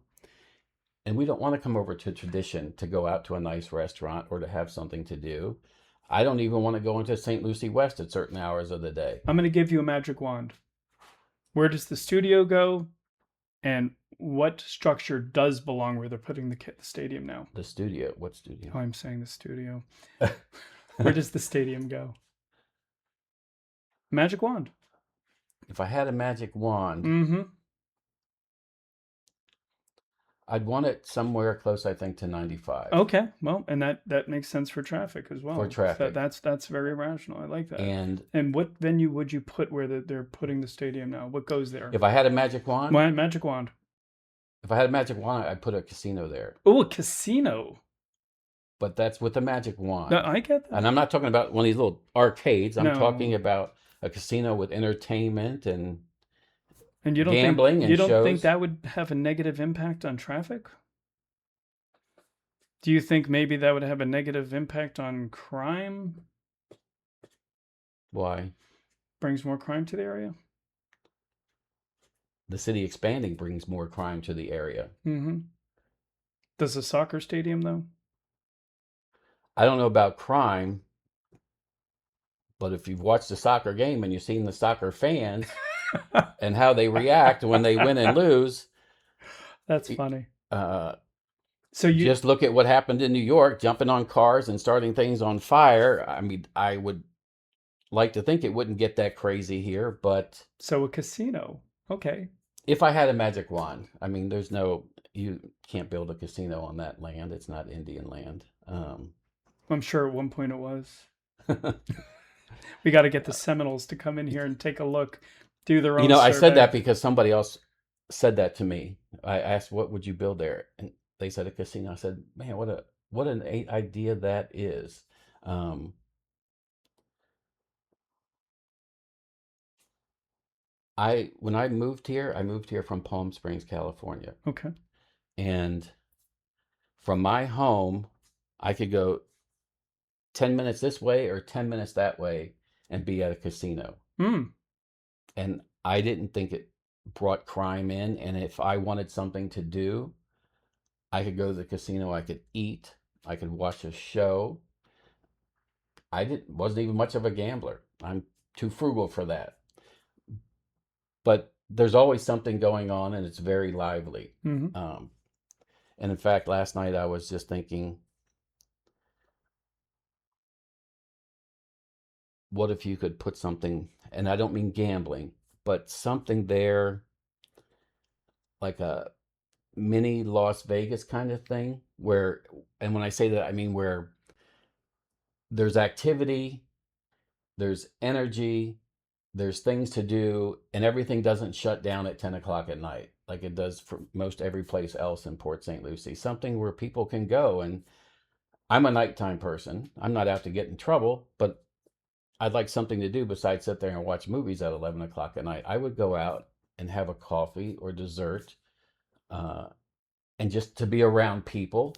Speaker 2: and we don't want to come over to tradition to go out to a nice restaurant or to have something to do. I don't even want to go into Saint Lucie West at certain hours of the day.
Speaker 1: I'm going to give you a magic wand. Where does the studio go? And what structure does belong where they're putting the stadium now?
Speaker 2: The studio? What studio?
Speaker 1: Oh, I'm saying the studio. Where does the stadium go? Magic wand.
Speaker 2: If I had a magic wand, I'd want it somewhere close, I think, to 95.
Speaker 1: Okay, well, and that makes sense for traffic as well.
Speaker 2: For traffic.
Speaker 1: That's very rational. I like that.
Speaker 2: And
Speaker 1: what venue would you put where they're putting the stadium now? What goes there?
Speaker 2: If I had a magic wand?
Speaker 1: Magic wand.
Speaker 2: If I had a magic wand, I'd put a casino there.
Speaker 1: Oh, a casino.
Speaker 2: but that's with a magic
Speaker 1: No,
Speaker 2: wand.
Speaker 1: I get
Speaker 2: And
Speaker 1: that.
Speaker 2: I'm not talking about one of these little arcades. I'm talking
Speaker 1: No.
Speaker 2: about a casino with entertainment and
Speaker 1: And
Speaker 2: gambling
Speaker 1: you
Speaker 2: and
Speaker 1: don't think
Speaker 2: shows.
Speaker 1: that would have a negative impact on traffic? Do you think maybe that would have a negative impact on crime?
Speaker 2: Why?
Speaker 1: Brings more crime to the area?
Speaker 2: The city expanding brings more crime to the area.
Speaker 1: Mm-hmm. Does a soccer stadium though?
Speaker 2: I don't know about crime, but if you've watched a soccer game and you've seen the soccer fans and how they react when they win and lose,
Speaker 1: That's funny.
Speaker 2: uh,
Speaker 1: So you
Speaker 2: just look at what happened in New York, jumping on cars and starting things on fire. I mean, I would like to think it wouldn't get that crazy here, but
Speaker 1: so a casino. Okay.
Speaker 2: if I had a magic wand, I mean, you can't build a casino on that land. It's not Indian land.
Speaker 1: I'm sure at one point it was. We got to get the Seminoles to come in here and take a look, do their
Speaker 2: You
Speaker 1: own
Speaker 2: know, I said
Speaker 1: survey.
Speaker 2: that because somebody else said that to me. I asked, "What would you build there?" And they said a casino. I said, "Man, what an idea that is." Um, I when I moved here from Palm Springs, California,
Speaker 1: Okay.
Speaker 2: and from my home, I could go 10 minutes this way or 10 minutes that way and be at a casino.
Speaker 1: Hmm.
Speaker 2: And I didn't think it brought crime in. And if I wanted something to do, I could go to the casino, I could eat, I could watch a show. Wasn't even much of a gambler. I'm too frugal for that. But there's always something going on and it's very lively.
Speaker 1: Mm-hmm.
Speaker 2: Um, and in fact, last night I was just thinking, what if you could put something, and I don't mean gambling, but something there like a mini Las Vegas kind of thing where, and when I say that, I mean where there's activity, there's energy, there's things to do, and everything doesn't shut down at 10 o'clock at night like it does for most every place else in Port St. Lucie. Something where people can go. And I'm a nighttime person. I'm not out to get in trouble, but I'd like something to do besides sit there and watch movies at 11 o'clock at night. I would go out and have a coffee or dessert, uh, and just to be around people.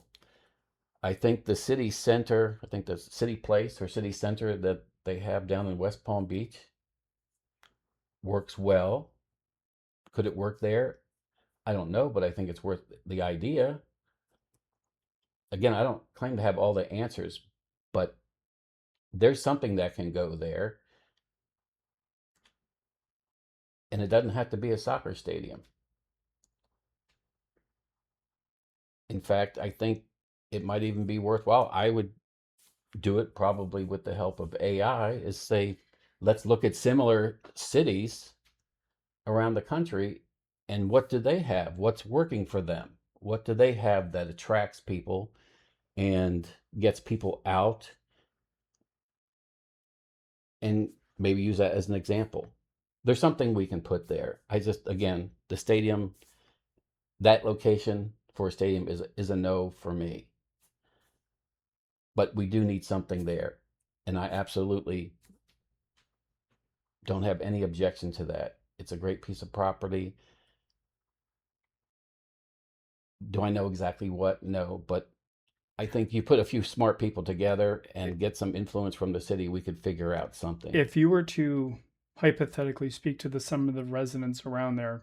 Speaker 2: I think the city center, I think the city place or city center that they have down in West Palm Beach works well. Could it work there? I don't know, but I think it's worth the idea. Again, I don't claim to have all the answers, but there's something that can go there, and it doesn't have to be a soccer stadium. In fact, I think it might even be worthwhile. I would do it probably with the help of AI, is say, let's look at similar cities around the country and what do they have? What's working for them? What do they have that attracts people and gets people out? And maybe use that as an example. There's something we can put there. Again, the stadium, that location for a stadium is a no for me. But we do need something there. And I absolutely don't have any objection to that. It's a great piece of property. Do I know exactly what? No, but I think you put a few smart people together and get some influence from the city, we could figure out something.
Speaker 1: If you were to hypothetically speak to some of the residents around there,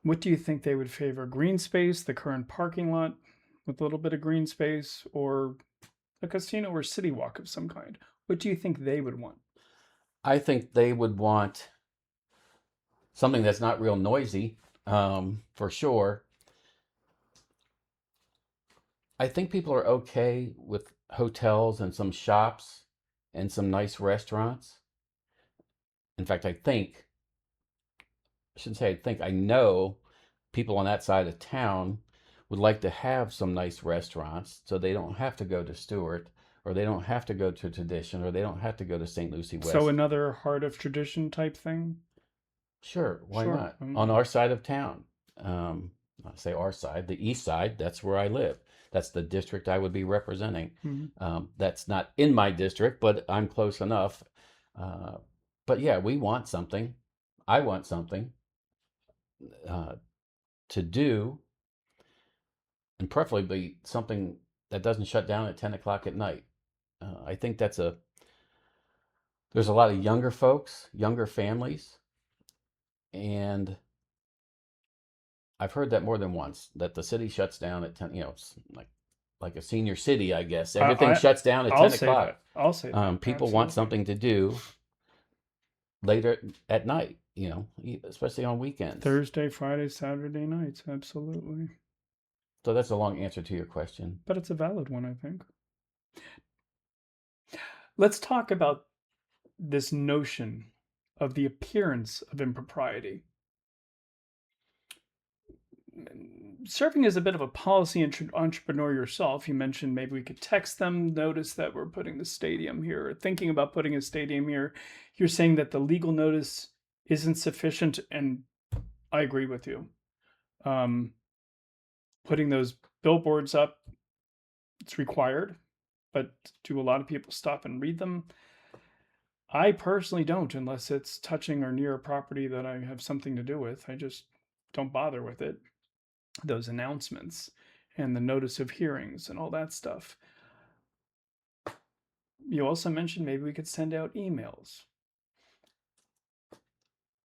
Speaker 1: what do you think they would favor? Green space, the current parking lot with a little bit of green space, or a casino or city walk of some kind? What do you think they would want?
Speaker 2: I think they would want something that's not real noisy, for sure. I think people are okay with hotels and some shops and some nice restaurants. In fact, I shouldn't say I know people on that side of town would like to have some nice restaurants so they don't have to go to Stewart or they don't have to go to Tradition or they don't have to go to St. Lucie
Speaker 1: So
Speaker 2: West.
Speaker 1: another heart of tradition type thing?
Speaker 2: Sure, why
Speaker 1: Sure.
Speaker 2: not? On our side of town. I say our side, the east side, that's where I live. That's the district I would be representing.
Speaker 1: Mhm.
Speaker 2: That's not in my district, but I'm close enough. Uh, but yeah, we want something. I want something uh, to do, and preferably something that doesn't shut down at 10 o'clock at night. I think there's a lot of younger folks, younger families, and I've heard that more than once, that the city shuts down at 10, it's like a senior city, I guess.
Speaker 1: I,
Speaker 2: Everything
Speaker 1: I
Speaker 2: shuts down at
Speaker 1: I'll
Speaker 2: 10
Speaker 1: say
Speaker 2: o'clock.
Speaker 1: that. I'll say that.
Speaker 2: People want
Speaker 1: Absolutely.
Speaker 2: something to do later at night, especially on weekends.
Speaker 1: Thursday, Friday, Saturday nights. Absolutely.
Speaker 2: So that's a long answer to your question.
Speaker 1: But it's a valid one, I think. Let's talk about this notion of the appearance of impropriety. Serving as a bit of a policy entrepreneur yourself, you mentioned maybe we could text them, notice that we're putting the stadium here, or thinking about putting a stadium here. You're saying that the legal notice isn't sufficient, and I agree with you. Putting those billboards up, it's required, but do a lot of people stop and read them? I personally don't, unless it's touching or near a property that I have something to do with. I just don't bother with it. Those announcements and the notice of hearings and all that stuff. You also mentioned maybe we could send out emails.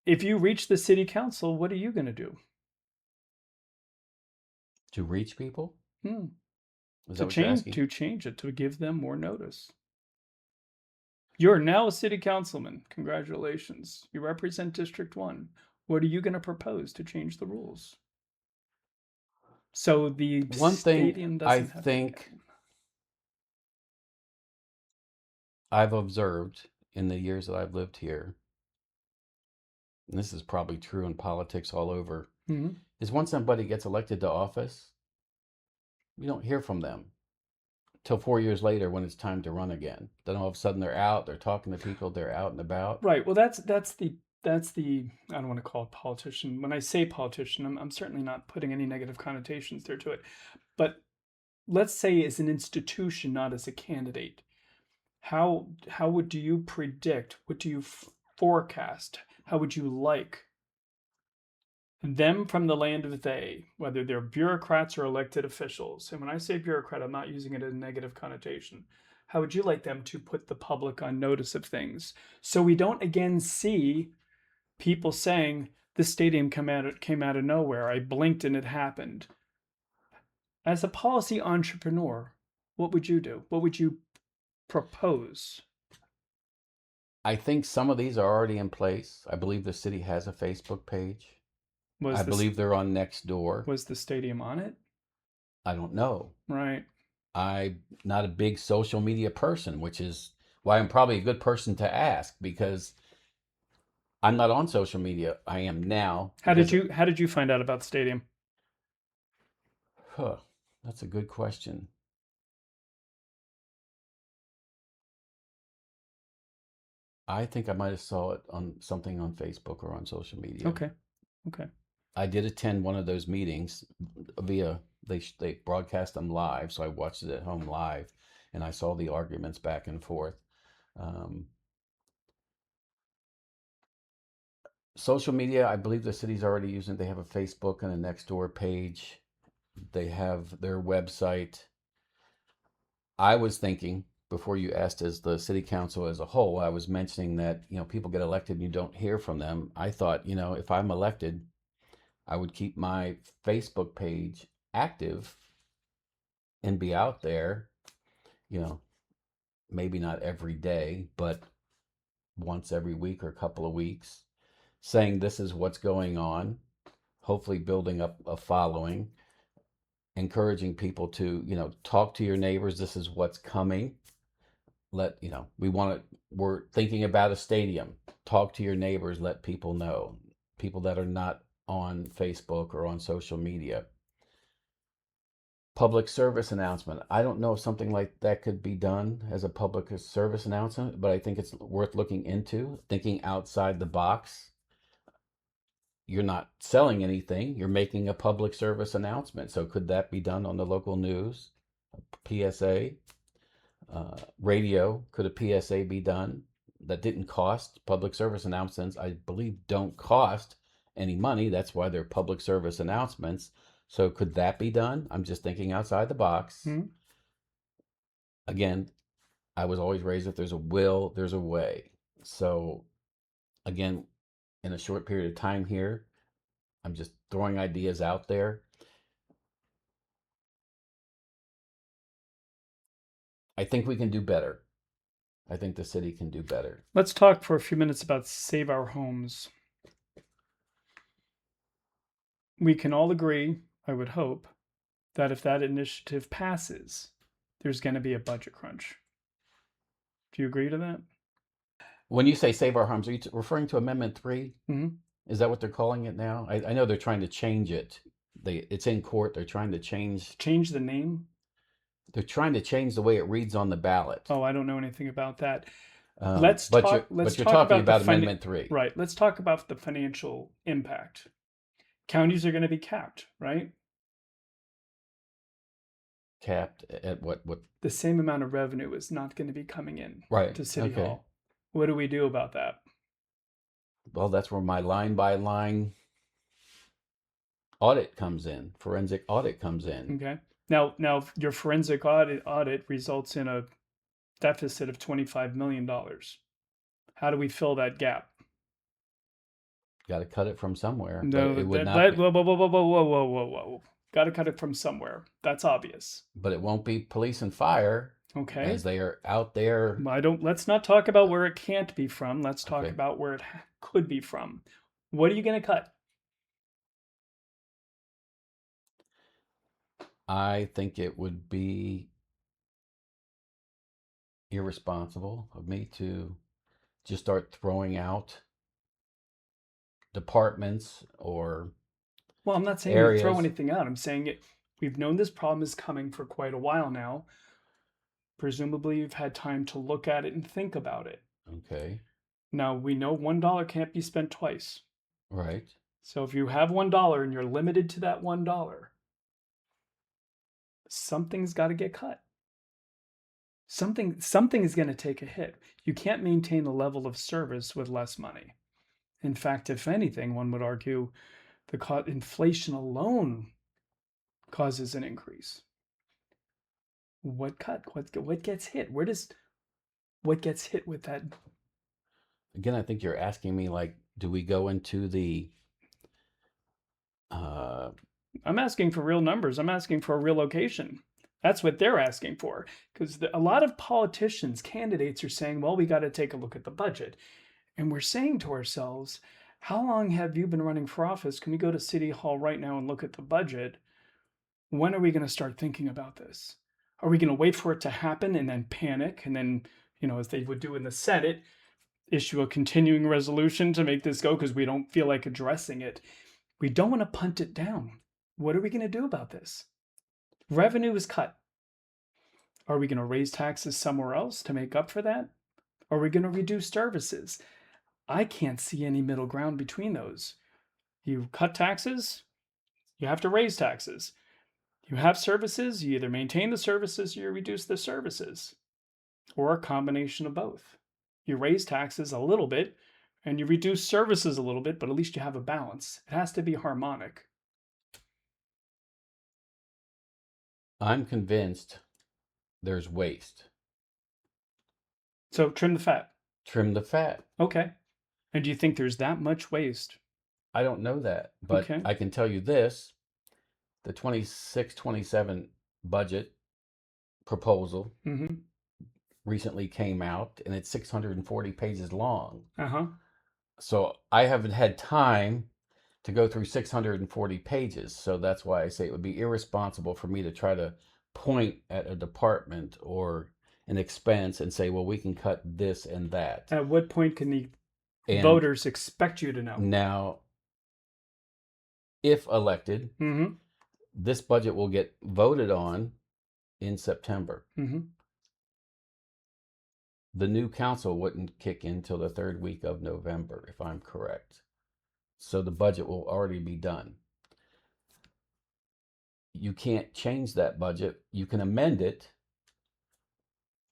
Speaker 1: If you reach the city council, what are you going to do?
Speaker 2: To reach people?
Speaker 1: Hmm.
Speaker 2: Is
Speaker 1: To
Speaker 2: that what you're
Speaker 1: change
Speaker 2: asking?
Speaker 1: it, to give them more notice. You're now a city councilman. Congratulations. You represent District 1. What are you going to propose to change the rules? So the
Speaker 2: One thing
Speaker 1: stadium
Speaker 2: I
Speaker 1: doesn't have to
Speaker 2: think I've observed in the years that I've lived here, and this is probably true in politics all over,
Speaker 1: Mhm.
Speaker 2: is once somebody gets elected to office, you don't hear from them till 4 years later when it's time to run again. Then all of a sudden they're out, they're talking to people, they're out and about.
Speaker 1: Right. Well, that's the I don't want to call it politician. When I say politician, I'm certainly not putting any negative connotations there to it. But let's say as an institution, not as a candidate. How would do you predict? What do you forecast? How would you like them from the land of they, whether they're bureaucrats or elected officials? And when I say bureaucrat, I'm not using it as a negative connotation. How would you like them to put the public on notice of things so we don't again see people saying this stadium came out of nowhere. I blinked and it happened. As a policy entrepreneur, what would you do? What would you propose?
Speaker 2: I think some of these are already in place. I believe the city has a Facebook page.
Speaker 1: Was
Speaker 2: I
Speaker 1: this
Speaker 2: believe they're on Nextdoor.
Speaker 1: was the stadium on it?
Speaker 2: I don't know.
Speaker 1: Right.
Speaker 2: I'm not a big social media person, which is why I'm probably a good person to ask, because I'm not on social media. I am now because
Speaker 1: How did you find out about the stadium?
Speaker 2: huh, that's a good question. I think I might have saw it on something on Facebook or on social media.
Speaker 1: Okay. Okay.
Speaker 2: I did attend one of those meetings via they broadcast them live, so I watched it at home live, and I saw the arguments back and forth. Um, Social media, I believe the city's already using. They have a Facebook and a Nextdoor page. They have their website. I was thinking before you asked, as the city council as a whole, I was mentioning that people get elected and you don't hear from them. I thought, if I'm elected, I would keep my Facebook page active and be out there, you know, maybe not every day, but once every week or a couple of weeks, saying this is what's going on, hopefully building up a following, encouraging people to, talk to your neighbors. This is what's coming. We're thinking about a stadium. Talk to your neighbors, let people know, people that are not on Facebook or on social media. Public service announcement. I don't know if something like that could be done as a public service announcement, but I think it's worth looking into, thinking outside the box. You're not selling anything, you're making a public service announcement. So could that be done on the local news? PSA. Radio, could a PSA be done that didn't cost? Public service announcements, I believe, don't cost any money. That's why they're public service announcements. So could that be done? I'm just thinking outside the box.
Speaker 1: Mhm.
Speaker 2: Again, I was always raised, if there's a will, there's a way. So again, in a short period of time here, I'm just throwing ideas out there. I think we can do better. I think the city can do better.
Speaker 1: Let's talk for a few minutes about Save Our Homes. We can all agree, I would hope, that if that initiative passes, there's going to be a budget crunch. Do you agree to that?
Speaker 2: When you say save our homes, are you referring to Amendment 3?
Speaker 1: Mm-hmm.
Speaker 2: Is that what they're calling it now? I know they're trying to change it. It's in court. They're trying to change.
Speaker 1: Change the name?
Speaker 2: They're trying to change the way it reads on the ballot.
Speaker 1: Oh, I don't know anything about that.
Speaker 2: Let's
Speaker 1: But
Speaker 2: talk.
Speaker 1: Let's
Speaker 2: You're
Speaker 1: talk
Speaker 2: talking
Speaker 1: about
Speaker 2: about Amendment 3,
Speaker 1: right. Let's talk about the financial impact. Counties are going to be capped, right?
Speaker 2: capped at what?
Speaker 1: The same amount of revenue is not going to be coming in
Speaker 2: Right.
Speaker 1: to City
Speaker 2: Okay.
Speaker 1: Hall. What do we do about that?
Speaker 2: Well, that's where my line by line audit comes in. Forensic audit comes in.
Speaker 1: Okay. Now your forensic audit results in a deficit of $25 million. How do we fill that gap?
Speaker 2: Got to cut it from somewhere.
Speaker 1: No,
Speaker 2: But it would not.
Speaker 1: whoa, whoa, whoa, whoa, whoa, whoa, whoa, whoa. Got to cut it from somewhere. That's obvious.
Speaker 2: But it won't be police and fire,
Speaker 1: Okay.
Speaker 2: as they are out there.
Speaker 1: Let's not talk about where it can't be from. Let's talk
Speaker 2: Okay.
Speaker 1: about where it could be from. What are you going to cut?
Speaker 2: I think it would be irresponsible of me to just start throwing out departments or
Speaker 1: Well, I'm not saying we throw
Speaker 2: areas.
Speaker 1: anything out. I'm saying we've known this problem is coming for quite a while now. Presumably, you've had time to look at it and think about it.
Speaker 2: Okay.
Speaker 1: Now, we know $1 can't be spent twice.
Speaker 2: Right.
Speaker 1: So if you have $1 and you're limited to that $1, something's got to get cut. Something is going to take a hit. You can't maintain the level of service with less money. In fact, if anything, one would argue the inflation alone causes an increase. What cut? What gets hit? What gets hit with that?
Speaker 2: Again, I think you're asking me, like, do we go into the
Speaker 1: I'm asking for real numbers. I'm asking for a real location. That's what they're asking for. Because a lot of politicians, candidates are saying, well, we got to take a look at the budget. And we're saying to ourselves, how long have you been running for office? Can we go to City Hall right now and look at the budget? When are we going to start thinking about this? Are we going to wait for it to happen and then panic and then, as they would do in the Senate, issue a continuing resolution to make this go because we don't feel like addressing it? We don't want to punt it down. What are we going to do about this? Revenue is cut. Are we going to raise taxes somewhere else to make up for that? Are we going to reduce services? I can't see any middle ground between those. You cut taxes, you have to raise taxes. You have services, you either maintain the services or you reduce the services, or a combination of both. You raise taxes a little bit and you reduce services a little bit, but at least you have a balance. It has to be harmonic.
Speaker 2: I'm convinced there's waste.
Speaker 1: So trim the fat.
Speaker 2: Trim the fat.
Speaker 1: Okay. And do you think there's that much waste?
Speaker 2: I don't know that, but
Speaker 1: Okay.
Speaker 2: I can tell you this. The 26-27 budget proposal
Speaker 1: Mm-hmm.
Speaker 2: recently came out, and it's 640 pages long.
Speaker 1: Uh-huh.
Speaker 2: So I haven't had time to go through 640 pages. So that's why I say it would be irresponsible for me to try to point at a department or an expense and say, well, we can cut this and that.
Speaker 1: At what point can the
Speaker 2: And
Speaker 1: voters expect you to know?
Speaker 2: now, if elected,
Speaker 1: Mm-hmm.
Speaker 2: this budget will get voted on in September.
Speaker 1: Mm-hmm.
Speaker 2: The new council wouldn't kick in till the third week of November, if I'm correct. So the budget will already be done. you can't change that budget. You can amend it.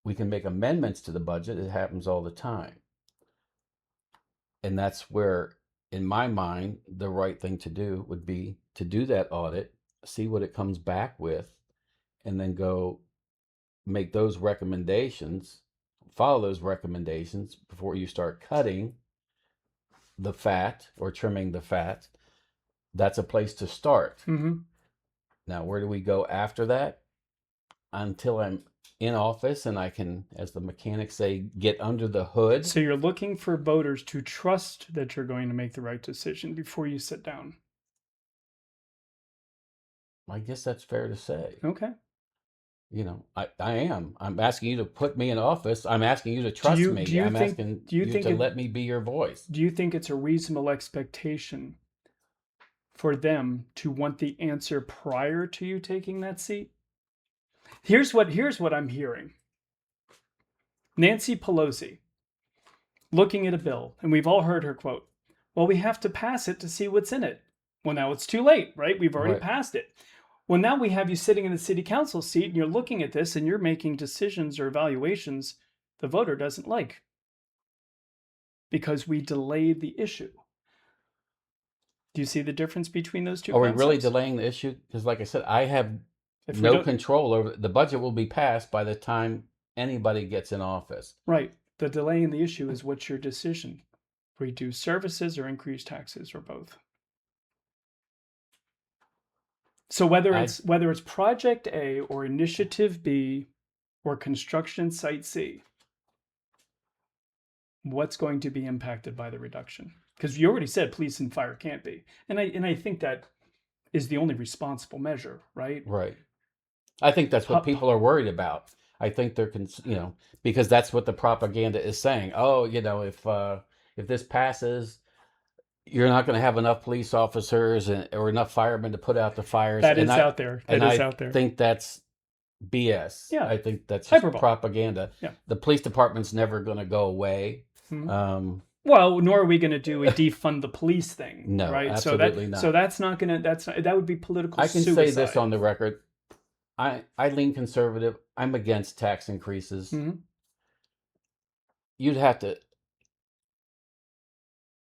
Speaker 2: We can make amendments to the budget. It happens all the time. And that's where, in my mind, the right thing to do would be to do that audit, see what it comes back with, and then go make those recommendations, follow those recommendations before you start cutting the fat or trimming the fat. That's a place to start.
Speaker 1: Mm-hmm.
Speaker 2: Now, where do we go after that? Until I'm in office and I can, as the mechanics say, get under the hood.
Speaker 1: So you're looking for voters to trust that you're going to make the right decision before you sit down.
Speaker 2: I guess that's fair to say.
Speaker 1: Okay.
Speaker 2: You know, I am. I'm asking you to put me in office. I'm asking you to trust me. I'm asking you to let me be your voice.
Speaker 1: Do you think it's a reasonable expectation for them to want the answer prior to you taking that seat? Here's what I'm hearing. Nancy Pelosi looking at a bill, and we've all heard her quote, well, we have to pass it to see what's in it. Well, now it's too late, right? We've already passed it. Well, now we have you sitting in the city council seat and you're looking at this and you're making decisions or evaluations the voter doesn't like because we delayed the issue. Do you see the difference between those two concepts?
Speaker 2: Are we really delaying the issue? Because like I said, I have no control over the budget. Will be passed by the time anybody gets in office.
Speaker 1: Right. The delay in the issue is what's your decision? Reduce services or increase taxes or both? So whether it's Project A or Initiative B or Construction Site C, what's going to be impacted by the reduction? Because you already said police and fire can't be, and I think that is the only responsible measure, right?
Speaker 2: Right. I think that's what people are worried about. I think they're, because that's what the propaganda is saying. Oh, if this passes, you're not going to have enough police officers or enough firemen to put out the fires.
Speaker 1: That is out there.
Speaker 2: I think that's BS.
Speaker 1: Yeah.
Speaker 2: I think that's just propaganda.
Speaker 1: Yeah.
Speaker 2: The police department's never going to go away.
Speaker 1: Mm-hmm. Well, nor are we going to do a defund the police thing.
Speaker 2: No,
Speaker 1: right?
Speaker 2: absolutely not.
Speaker 1: So that's not going to. That would be political.
Speaker 2: I can
Speaker 1: suicide.
Speaker 2: say this on the record. I lean conservative. I'm against tax increases.
Speaker 1: Mm-hmm.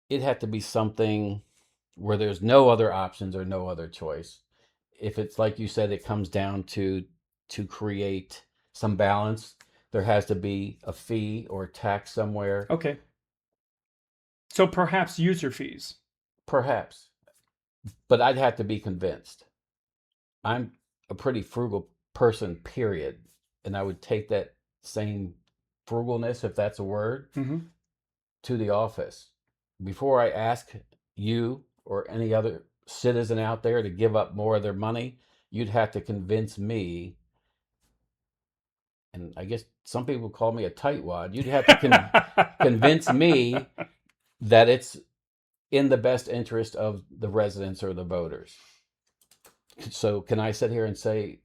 Speaker 2: It'd have to be something where there's no other options or no other choice. If it's like you said, it comes down to create some balance, there has to be a fee or tax somewhere.
Speaker 1: Okay. So perhaps user fees.
Speaker 2: Perhaps. But I'd have to be convinced. I'm a pretty frugal person, period. And I would take that same frugalness, if that's a word,
Speaker 1: mm-hmm.
Speaker 2: to the office. Before I ask you or any other citizen out there to give up more of their money, you'd have to convince me, and I guess some people call me a tightwad, you'd have to convince me that it's in the best interest of the residents or the voters. So can I sit here and say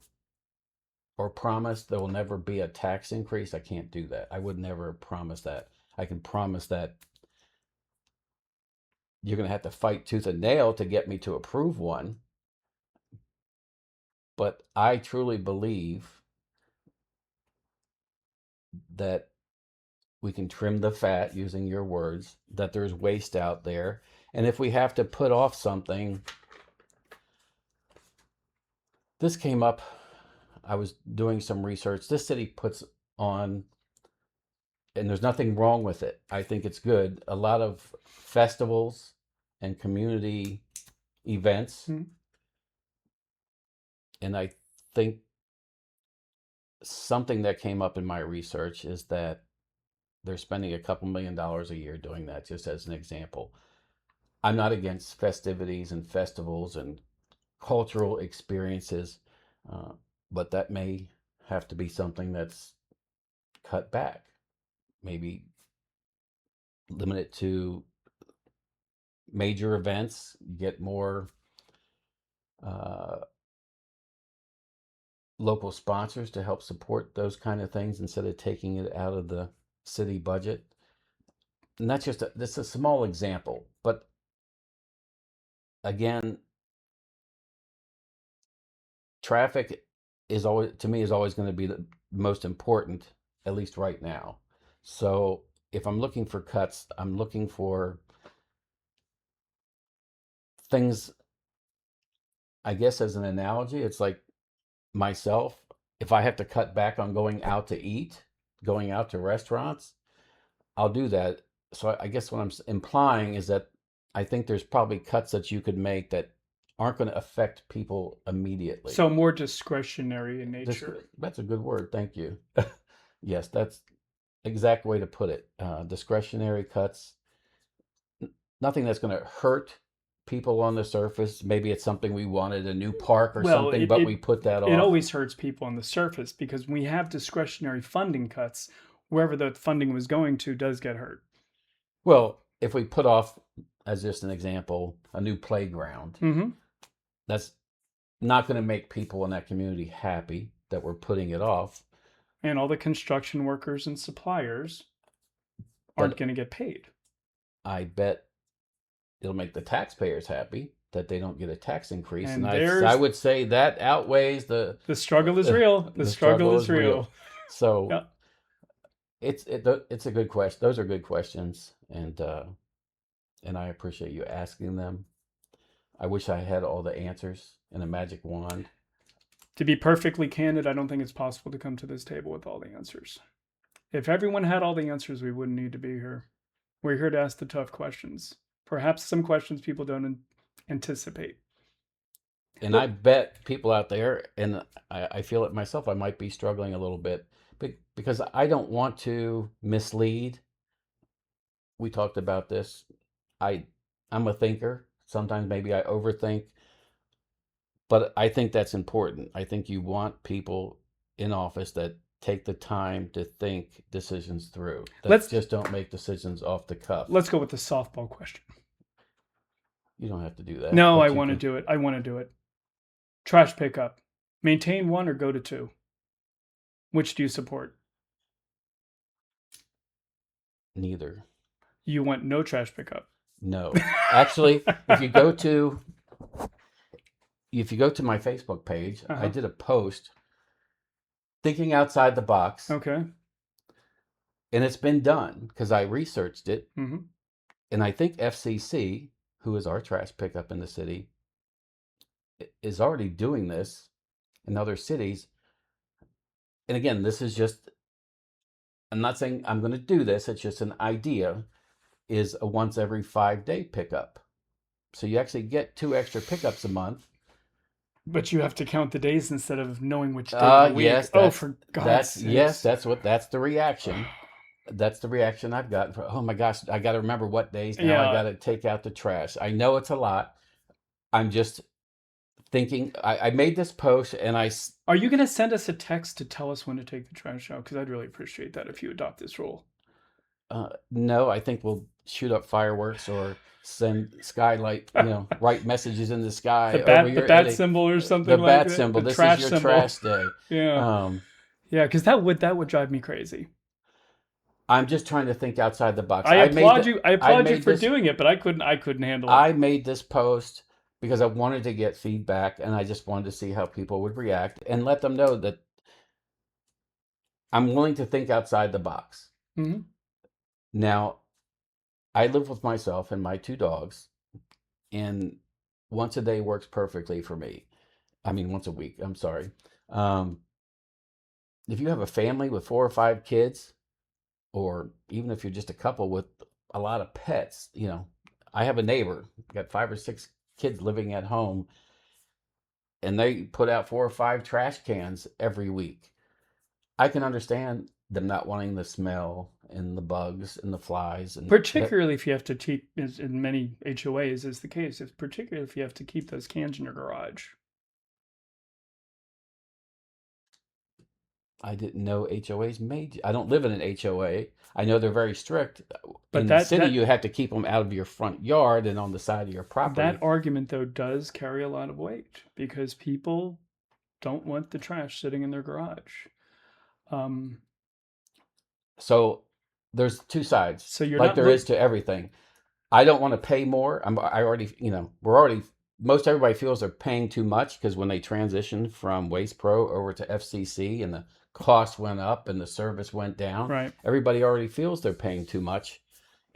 Speaker 2: or promise there will never be a tax increase? I can't do that. I would never promise that. I can promise that you're going to have to fight tooth and nail to get me to approve one. But I truly believe that we can trim the fat, using your words, that there's waste out there. And if we have to put off something, this came up, I was doing some research. This city puts on, and there's nothing wrong with it, I think it's good, a lot of festivals and community events.
Speaker 1: Mm-hmm.
Speaker 2: And I think something that came up in my research is that they're spending a couple $1 million a year doing that, just as an example. I'm not against festivities and festivals and cultural experiences, but that may have to be something that's cut back. Maybe limit it to major events, get more local sponsors to help support those kind of things instead of taking it out of the city budget. And that's just this is a small example, but again, traffic is always, to me, is always going to be the most important, at least right now. So if I'm looking for cuts, I'm looking for things, I guess, as an analogy, it's like myself, if I have to cut back on going out to eat, going out to restaurants, I'll do that. So I guess what I'm implying is that I think there's probably cuts that you could make that aren't going to affect people immediately.
Speaker 1: So more discretionary in
Speaker 2: This,
Speaker 1: nature.
Speaker 2: that's a good word. Thank you. Yes, that's exact way to put it. Discretionary cuts, nothing that's going to hurt people on the surface. Maybe it's something we wanted, a new park or
Speaker 1: Well,
Speaker 2: something, but we put that
Speaker 1: it
Speaker 2: off.
Speaker 1: always hurts people on the surface because when we have discretionary funding cuts, wherever the funding was going to does get hurt.
Speaker 2: Well, if we put off, as just an example, a new playground,
Speaker 1: Mm-hmm.
Speaker 2: that's not going to make people in that community happy that we're putting it off.
Speaker 1: And all the construction workers and suppliers aren't
Speaker 2: But
Speaker 1: going to get paid.
Speaker 2: I bet it'll make the taxpayers happy that they don't get a tax increase.
Speaker 1: And
Speaker 2: I would say that outweighs the
Speaker 1: struggle is real. The struggle is real.
Speaker 2: So
Speaker 1: Yeah.
Speaker 2: it's a good question. Those are good questions, and I appreciate you asking them. I wish I had all the answers in a magic wand.
Speaker 1: To be perfectly candid, I don't think it's possible to come to this table with all the answers. If everyone had all the answers, we wouldn't need to be here. We're here to ask the tough questions. Perhaps some questions people don't anticipate.
Speaker 2: And I bet people out there, and I feel it myself, I might be struggling a little bit because I don't want to mislead. We talked about this. I'm a thinker. Sometimes maybe I overthink, but I think that's important. I think you want people in office that take the time to think decisions through. That just don't make decisions off the cuff.
Speaker 1: Let's go with the softball question.
Speaker 2: You don't have to do that.
Speaker 1: No, I want to do it. I want to do it. Trash pickup. Maintain 1 or go to 2? Which do you support?
Speaker 2: Neither.
Speaker 1: You want no trash pickup?
Speaker 2: No. Actually, if you go to my Facebook page, I did a post thinking outside the box.
Speaker 1: Okay.
Speaker 2: And it's been done because I researched it.
Speaker 1: Mm-hmm.
Speaker 2: And I think FCC, who is our trash pickup in the city, is already doing this in other cities. And again, this is just, I'm not saying I'm going to do this. It's just an idea, is a once every 5-day pickup. So you actually get 2 extra pickups a month.
Speaker 1: But you have to count the days instead of knowing which day of the week.
Speaker 2: Yes,
Speaker 1: for God's sake.
Speaker 2: Yes, that's the reaction. That's the reaction I've gotten. Oh my gosh, I got to remember what days now. I got to take out the trash. I know it's a lot. I'm just thinking. I made this post, and
Speaker 1: Are you going to send us a text to tell us when to take the trash out? Because I'd really appreciate that if you adopt this rule.
Speaker 2: No, I think we'll shoot up fireworks or send skylight, write messages in the sky.
Speaker 1: The bat symbol or something like that.
Speaker 2: The bat symbol. This is your trash day.
Speaker 1: Yeah. Yeah, because that would drive me crazy.
Speaker 2: I'm just trying to think outside the box.
Speaker 1: I applaud you for doing it, but I couldn't handle it.
Speaker 2: I made this post because I wanted to get feedback, and I just wanted to see how people would react and let them know that I'm willing to think outside the box.
Speaker 1: Mm-hmm.
Speaker 2: Now, I live with myself and my 2 dogs, and once a day works perfectly for me. I mean, once a week. I'm sorry. If you have a family with 4 or 5 kids, or even if you're just a couple with a lot of pets, I have a neighbor, got 5 or 6 kids living at home, and they put out 4 or 5 trash cans every week. I can understand them not wanting the smell and the bugs and the flies. And
Speaker 1: particularly if you have to keep, in many HOAs is the case, particularly if you have to keep those cans in your garage.
Speaker 2: I didn't know HOAs made. I don't live in an HOA. I know they're very strict.
Speaker 1: But
Speaker 2: in the city, you have to keep them out of your front yard and on the side of your property.
Speaker 1: That argument, though, does carry a lot of weight because people don't want the trash sitting in their garage.
Speaker 2: So there's 2 sides.
Speaker 1: So you're
Speaker 2: like there is to everything. I don't want to pay more. We're already most everybody feels they're paying too much because when they transitioned from Waste Pro over to FCC and the cost went up and the service went down,
Speaker 1: Right.
Speaker 2: everybody already feels they're paying too much.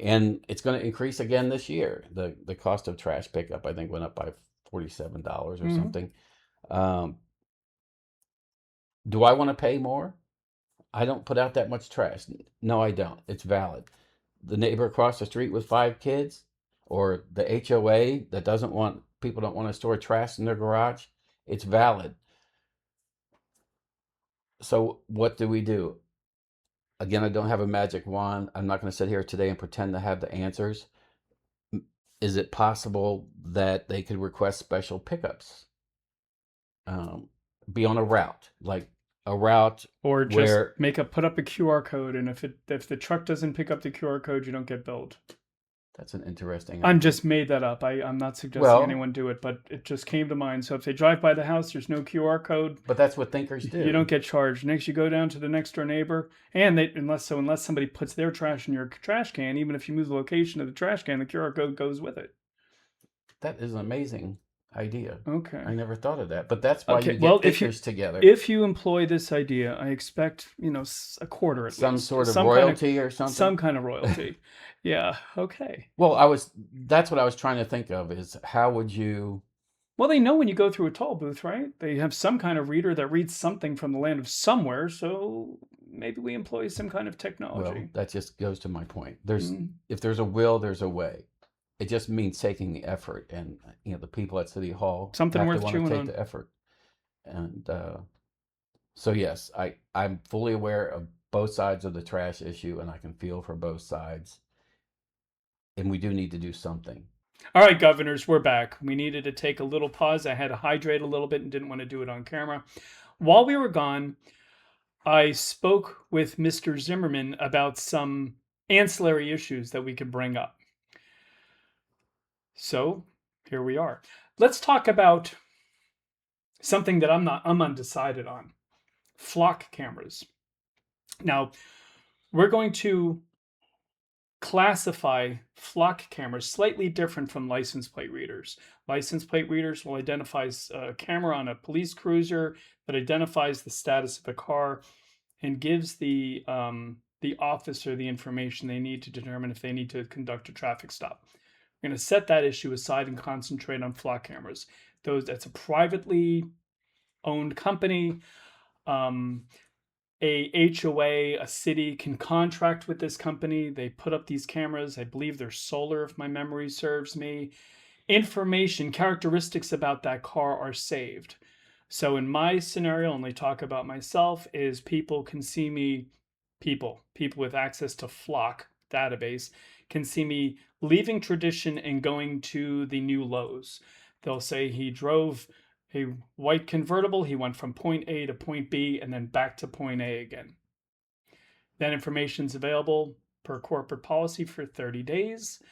Speaker 2: And it's going to increase again this year. The cost of trash pickup, I think, went up by $47 or
Speaker 1: Hmm.
Speaker 2: something. Um, do I want to pay more? I don't put out that much trash. No, I don't. It's valid. The neighbor across the street with 5 kids, or the HOA that doesn't want people don't want to store trash in their garage, it's valid. So what do we do? Again, I don't have a magic wand. I'm not going to sit here today and pretend to have the answers. Is it possible that they could request special pickups? Um, be on a route, like a route
Speaker 1: Or just
Speaker 2: where
Speaker 1: put up a QR code, and if the truck doesn't pick up the QR code, you don't get billed.
Speaker 2: that's an interesting
Speaker 1: I'm
Speaker 2: idea.
Speaker 1: just made that up. I'm not suggesting
Speaker 2: Well,
Speaker 1: anyone do it, but it just came to mind. So if they drive by the house, there's no QR code,
Speaker 2: but that's what thinkers
Speaker 1: you don't
Speaker 2: do.
Speaker 1: get charged. Next, you go down to the next door neighbor, and unless somebody puts their trash in your trash can, even if you move the location of the trash can, the QR code goes with it.
Speaker 2: That is an amazing idea.
Speaker 1: Okay.
Speaker 2: I never thought of that. But that's why
Speaker 1: Okay.
Speaker 2: you
Speaker 1: Well,
Speaker 2: get thinkers together.
Speaker 1: if you employ this idea, I expect a quarter at
Speaker 2: Some
Speaker 1: least,
Speaker 2: sort of royalty or something.
Speaker 1: some kind of royalty. Yeah. Okay.
Speaker 2: Well, that's what I was trying to think of is how would you,
Speaker 1: Well, they know when you go through a toll booth, right? They have some kind of reader that reads something from the land of somewhere. So maybe we employ some kind of
Speaker 2: well,
Speaker 1: technology.
Speaker 2: that just goes to my point.
Speaker 1: Mm.
Speaker 2: If there's a will, there's a way. It just means taking the effort, and the people at City Hall
Speaker 1: Something
Speaker 2: have to
Speaker 1: worth
Speaker 2: want to
Speaker 1: chewing
Speaker 2: take
Speaker 1: on.
Speaker 2: the effort. And so yes, I'm fully aware of both sides of the trash issue, and I can feel for both sides. And we do need to do something.
Speaker 1: All right, governors, we're back. We needed to take a little pause. I had to hydrate a little bit and didn't want to do it on camera. While we were gone, I spoke with Mr. Zimmerman about some ancillary issues that we could bring up. So here we are. Let's talk about something that I'm undecided on. Flock cameras. Now, we're going to classify flock cameras slightly different from license plate readers. License plate readers will identify a camera on a police cruiser that identifies the status of a car and gives the officer the information they need to determine if they need to conduct a traffic stop. We're going to set that issue aside and concentrate on flock cameras. That's a privately owned company. Um, a HOA, a city can contract with this company. They put up these cameras. I believe they're solar, if my memory serves me. Information, characteristics about that car are saved. So in my scenario, only talk about myself, is people can see me, people with access to Flock database can see me leaving Tradition and going to the new Lowe's. They'll say he drove a white convertible. He went from point A to point B and then back to point A again. That information is available per corporate policy for 30 days.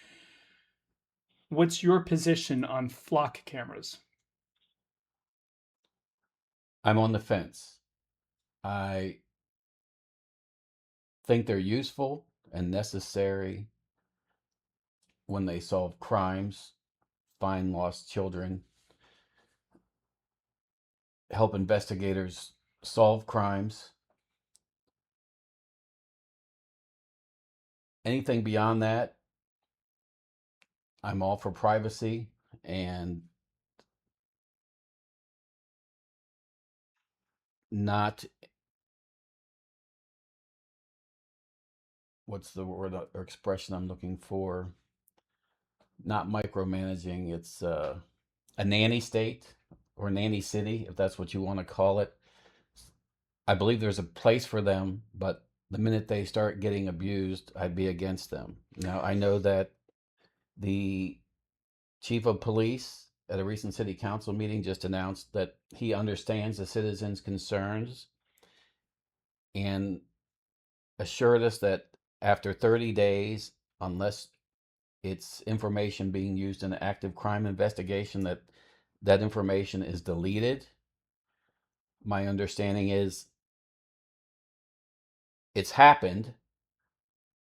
Speaker 1: What's your position on flock cameras?
Speaker 2: I'm on the fence. I think they're useful and necessary when they solve crimes, find lost children, help investigators solve crimes. Anything beyond that, I'm all for privacy and not, what's the word or expression I'm looking for? Not micromanaging. It's a nanny state or nanny city, if that's what you want to call it. I believe there's a place for them, but the minute they start getting abused, I'd be against them. Now, I know that the chief of police at a recent city council meeting just announced that he understands the citizens' concerns and assured us that after 30 days, unless it's information being used in an active crime investigation, that information is deleted. My understanding is it's happened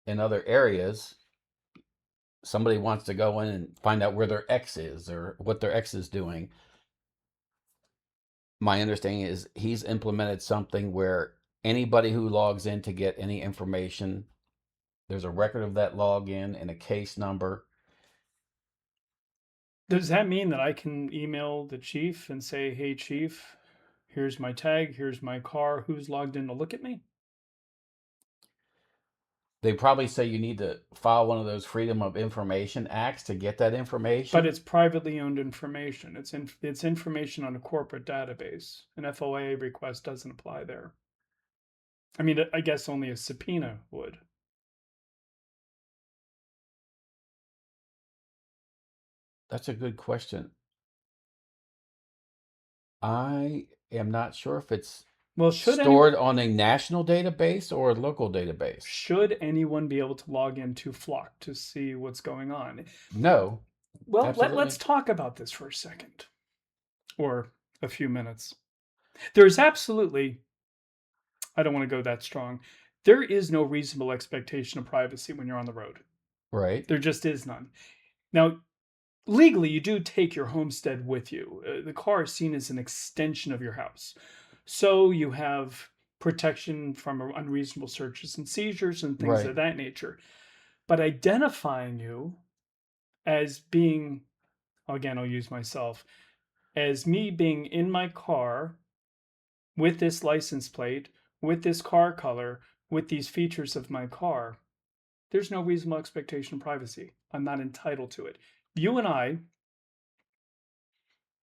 Speaker 2: in other areas somebody wants to go in and find out where their ex is or what their ex is doing. My understanding is he's implemented something where anybody who logs in to get any information, there's a record of that login and a case number.
Speaker 1: Does that mean that I can email the chief and say, hey, chief, here's my tag, here's my car, who's logged in to look at me?
Speaker 2: They probably say you need to file one of those Freedom of Information Acts to get that
Speaker 1: But
Speaker 2: information.
Speaker 1: it's privately owned information. It's information on a corporate database. An FOIA request doesn't apply there. I mean, I guess only a subpoena would.
Speaker 2: That's a good question. I am not sure if it's
Speaker 1: Well, should
Speaker 2: stored on a national database or a local database.
Speaker 1: anyone be able to log into Flock to see what's going on?
Speaker 2: No,
Speaker 1: Well,
Speaker 2: absolutely.
Speaker 1: let's talk about this for a second, or a few minutes. There's absolutely, I don't want to go that strong. There is no reasonable expectation of privacy when you're on the road.
Speaker 2: Right.
Speaker 1: There just is none. Now, legally, you do take your homestead with you. The car is seen as an extension of your house. So you have protection from unreasonable searches and seizures and things
Speaker 2: Right.
Speaker 1: of that nature. But identifying you as being, again, I'll use myself, as me being in my car with this license plate, with this car color, with these features of my car, there's no reasonable expectation of privacy. I'm not entitled to it. You and I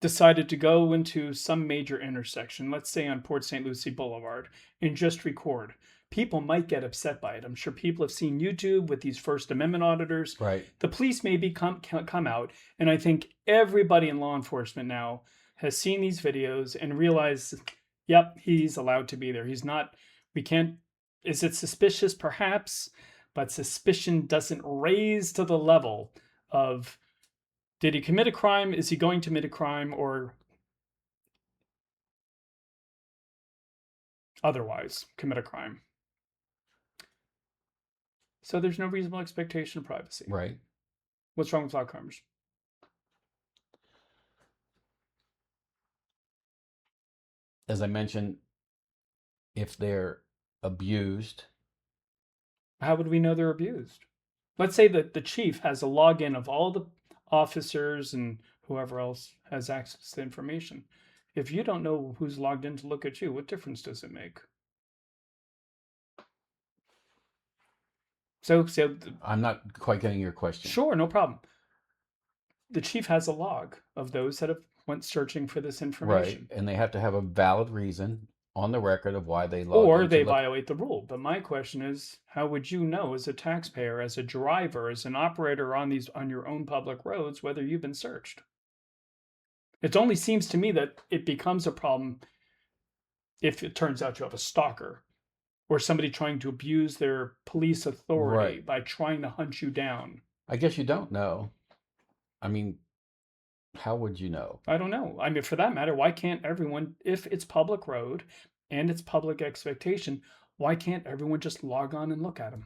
Speaker 1: decided to go into some major intersection, let's say on Port St. Lucie Boulevard, and just record. People might get upset by it. I'm sure people have seen YouTube with these First Amendment auditors.
Speaker 2: Right.
Speaker 1: The police maybe come out, and I think everybody in law enforcement now has seen these videos and realized, yep, he's allowed to be there. He's not, we can't, is it suspicious? Perhaps, but suspicion doesn't raise to the level of, did he commit a crime? Is he going to commit a crime, or otherwise commit a crime? So there's no reasonable expectation of privacy.
Speaker 2: Right.
Speaker 1: What's wrong with lock cameras?
Speaker 2: As I mentioned, if they're abused.
Speaker 1: How would we know they're abused? Let's say that the chief has a login of all the officers and whoever else has access to information. If you don't know who's logged in to look at you, what difference does it make? So
Speaker 2: I'm not quite getting your question.
Speaker 1: sure, no problem. The chief has a log of those that have went searching for this information.
Speaker 2: Right. And they have to have a valid reason on the record of why they logged
Speaker 1: Or
Speaker 2: in
Speaker 1: they
Speaker 2: to look.
Speaker 1: violate the rule. But my question is, how would you know as a taxpayer, as a driver, as an operator on your own public roads, whether you've been searched? It only seems to me that it becomes a problem if it turns out you have a stalker or somebody trying to abuse their police authority
Speaker 2: Right.
Speaker 1: by trying to hunt you down.
Speaker 2: I guess you don't know. I mean, how would you know?
Speaker 1: I don't know. I mean, for that matter, why can't everyone, if it's public road and it's public expectation, why can't everyone just log on and look at them?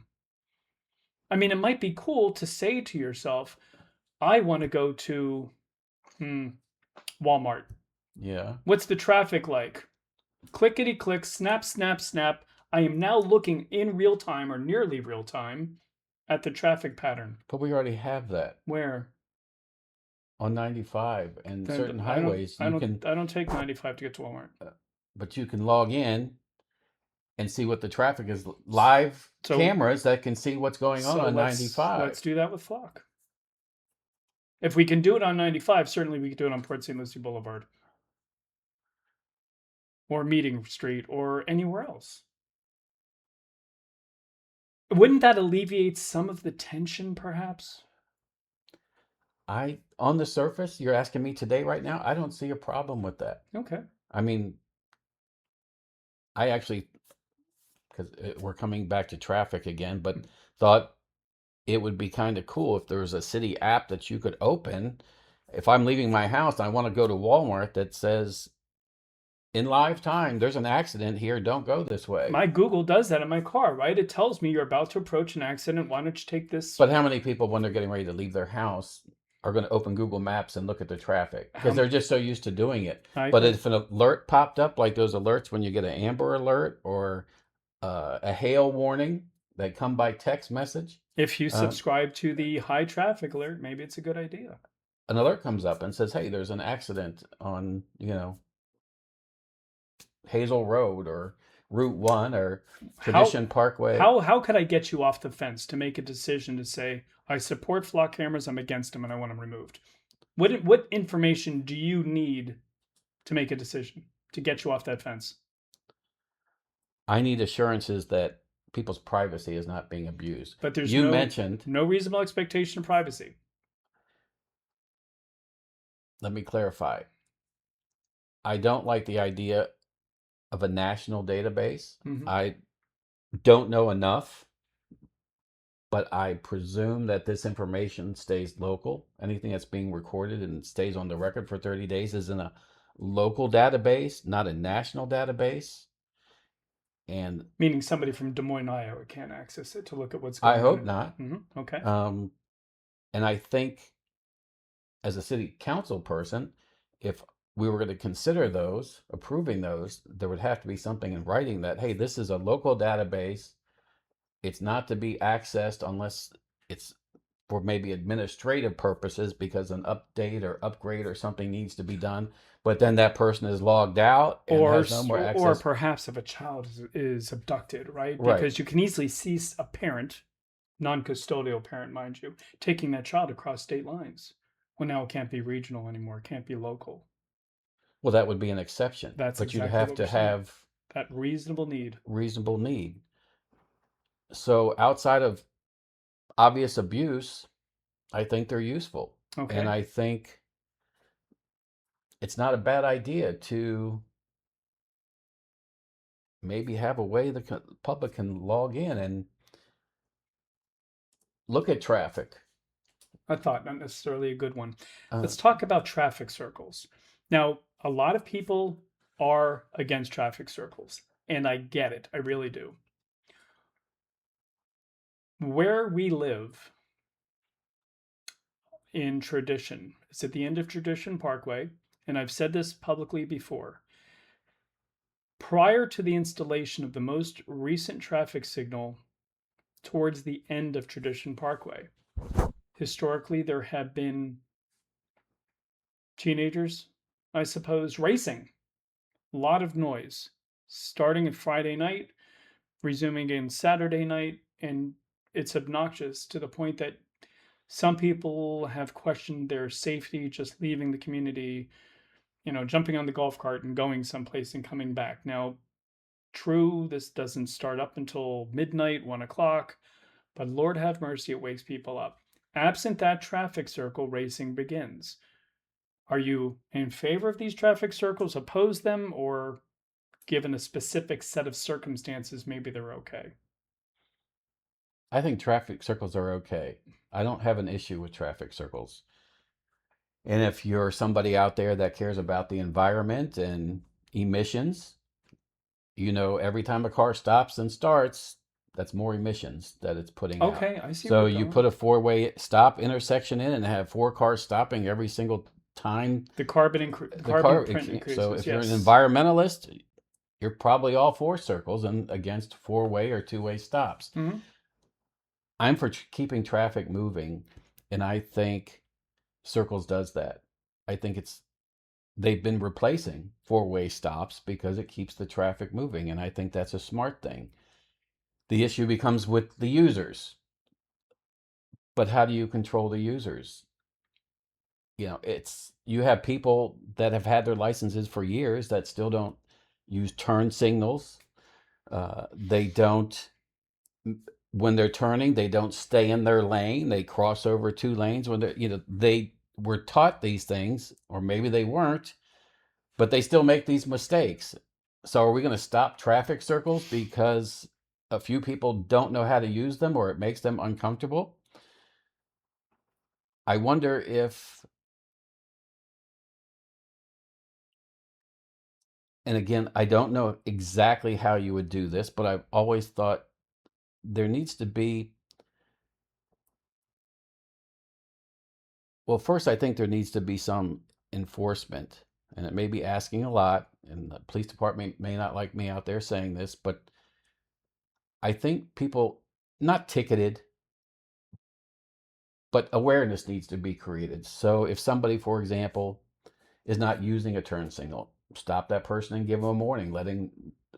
Speaker 1: I mean, it might be cool to say to yourself, I want to go to Walmart.
Speaker 2: Yeah.
Speaker 1: What's the traffic like? Clickety click, snap, snap, snap. I am now looking in real time or nearly real time at the traffic pattern.
Speaker 2: But we already have that
Speaker 1: Where?
Speaker 2: on 95 and
Speaker 1: Then
Speaker 2: certain
Speaker 1: I don't,
Speaker 2: highways.
Speaker 1: I
Speaker 2: You
Speaker 1: don't,
Speaker 2: can,
Speaker 1: I don't take 95 to get to Walmart.
Speaker 2: but you can log in and see what the traffic is. Live
Speaker 1: So-
Speaker 2: cameras that can see what's going on
Speaker 1: So
Speaker 2: on
Speaker 1: let's
Speaker 2: 95.
Speaker 1: do that with Flock. If we can do it on 95, certainly we could do it on Port St. Lucie Boulevard or Meeting Street or anywhere else. Wouldn't that alleviate some of the tension, perhaps?
Speaker 2: On the surface, you're asking me today, right now, I don't see a problem with that.
Speaker 1: Okay.
Speaker 2: I mean, I actually, because we're coming back to traffic again, but thought it would be kind of cool if there was a city app that you could open. If I'm leaving my house and I want to go to Walmart, that says in live time, there's an accident here. Don't go this way.
Speaker 1: My Google does that in my car, right? It tells me you're about to approach an accident. Why don't you take this?
Speaker 2: But how many people, when they're getting ready to leave their house, are going to open Google Maps and look at the traffic? Because they're just so used to doing it.
Speaker 1: I
Speaker 2: But
Speaker 1: agree.
Speaker 2: if an alert popped up, like those alerts when you get an Amber Alert or a hail warning that come by text message,
Speaker 1: If you
Speaker 2: uh,
Speaker 1: subscribe to the high traffic alert, maybe it's a good idea.
Speaker 2: an alert comes up and says, "Hey, there's an accident on, Hazel Road or Route 1 or
Speaker 1: How
Speaker 2: Tradition Parkway."
Speaker 1: how could I get you off the fence to make a decision to say I support flock cameras, I'm against them, and I want them removed? What information do you need to make a decision to get you off that fence?
Speaker 2: I need assurances that people's privacy is not being abused.
Speaker 1: But there's
Speaker 2: You mentioned,
Speaker 1: no reasonable expectation of privacy.
Speaker 2: let me clarify. I don't like the idea of a national database.
Speaker 1: Mm-hmm.
Speaker 2: I don't know enough, but I presume that this information stays local. Anything that's being recorded and stays on the record for 30 days is in a local database, not a national database. And
Speaker 1: Meaning somebody from Des Moines, Iowa can't access it to look at what's
Speaker 2: I
Speaker 1: going on.
Speaker 2: hope not.
Speaker 1: Mm-hmm. Okay.
Speaker 2: And I think as a city council person, if we were going to consider those, approving those, there would have to be something in writing that, hey, this is a local database. It's not to be accessed unless it's for maybe administrative purposes because an update or upgrade or something needs to be done. But then that person is logged out and
Speaker 1: or
Speaker 2: has no more
Speaker 1: or
Speaker 2: access.
Speaker 1: perhaps if a child is abducted, right?
Speaker 2: Right.
Speaker 1: Because you can easily see a parent, non-custodial parent, mind you, taking that child across state lines. Well, now it can't be regional anymore. It can't be local.
Speaker 2: Well, that would be an exception.
Speaker 1: That's
Speaker 2: But you'd
Speaker 1: exactly
Speaker 2: have
Speaker 1: what
Speaker 2: to
Speaker 1: we're saying.
Speaker 2: have
Speaker 1: That reasonable need.
Speaker 2: reasonable need. So outside of obvious abuse, I think they're useful.
Speaker 1: Okay.
Speaker 2: And I think it's not a bad idea to maybe have a way the public can log in and look at traffic.
Speaker 1: I thought not necessarily a good one.
Speaker 2: Uh,
Speaker 1: Let's talk about traffic circles. Now, a lot of people are against traffic circles, and I get it. I really do. Where we live in Tradition, it's at the end of Tradition Parkway, and I've said this publicly before. Prior to the installation of the most recent traffic signal towards the end of Tradition Parkway, historically there have been teenagers, I suppose, racing. A lot of noise, starting at Friday night, resuming in Saturday night, and it's obnoxious to the point that some people have questioned their safety just leaving the community, jumping on the golf cart and going someplace and coming back. Now, true, this doesn't start up until midnight, 1 o'clock, but Lord have mercy, it wakes people up. Absent that traffic circle, racing begins. Are you in favor of these traffic circles, oppose them, or given a specific set of circumstances, maybe they're okay?
Speaker 2: I think traffic circles are okay. I don't have an issue with traffic circles. And if you're somebody out there that cares about the environment and emissions, every time a car stops and starts, that's more emissions that it's putting out.
Speaker 1: Okay, I see
Speaker 2: So
Speaker 1: where
Speaker 2: you
Speaker 1: you're
Speaker 2: put
Speaker 1: going.
Speaker 2: a four-way stop intersection in and have 4 cars stopping every single time
Speaker 1: The carbon
Speaker 2: the car.
Speaker 1: print
Speaker 2: So
Speaker 1: increases.
Speaker 2: if you're an
Speaker 1: Yes.
Speaker 2: environmentalist, you're probably all for circles and against four-way or two-way stops.
Speaker 1: Mm-hmm.
Speaker 2: I'm for keeping traffic moving, and I think circles does that. I think they've been replacing four-way stops because it keeps the traffic moving, and I think that's a smart thing. The issue becomes with the users. But how do you control the users? You have people that have had their licenses for years that still don't use turn signals. They don't, when they're turning, they don't stay in their lane. They cross over 2 lanes when they were taught these things, or maybe they weren't, but they still make these mistakes. So are we going to stop traffic circles because a few people don't know how to use them or it makes them uncomfortable? I wonder if And again, I don't know exactly how you would do this, but I've always thought there needs to be, well, first, I think there needs to be some enforcement, and it may be asking a lot, and the police department may not like me out there saying this, but I think people, not ticketed, but awareness needs to be created. So if somebody, for example, is not using a turn signal, stop that person and give them a warning,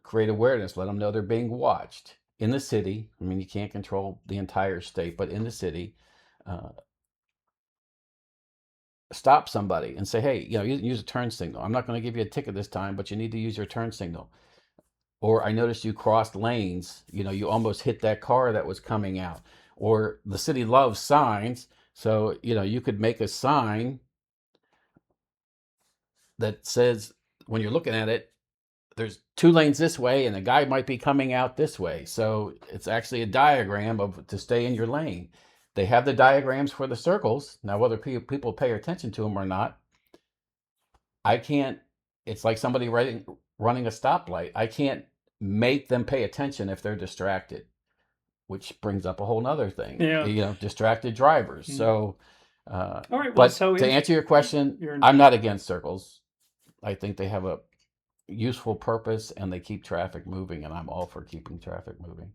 Speaker 2: create awareness, let them know they're being watched in the city. I mean, you can't control the entire state, but in the city, stop somebody and say, hey, use a turn signal. I'm not going to give you a ticket this time, but you need to use your turn signal. Or I noticed you crossed lanes, you almost hit that car that was coming out. Or the city loves signs, so you could make a sign that says, when you're looking at it, there's 2 lanes this way and a guy might be coming out this way. So it's actually a diagram of to stay in your lane. They have the diagrams for the circles. Now, whether people pay attention to them or not, I can't, it's like somebody running a stoplight. I can't make them pay attention if they're distracted, which brings up a whole nother thing.
Speaker 1: Yeah.
Speaker 2: Distracted drivers. So,
Speaker 1: all right. Well,
Speaker 2: but
Speaker 1: so
Speaker 2: to answer your question, I'm not against circles. I think they have a useful purpose and they keep traffic moving, and I'm all for keeping traffic moving.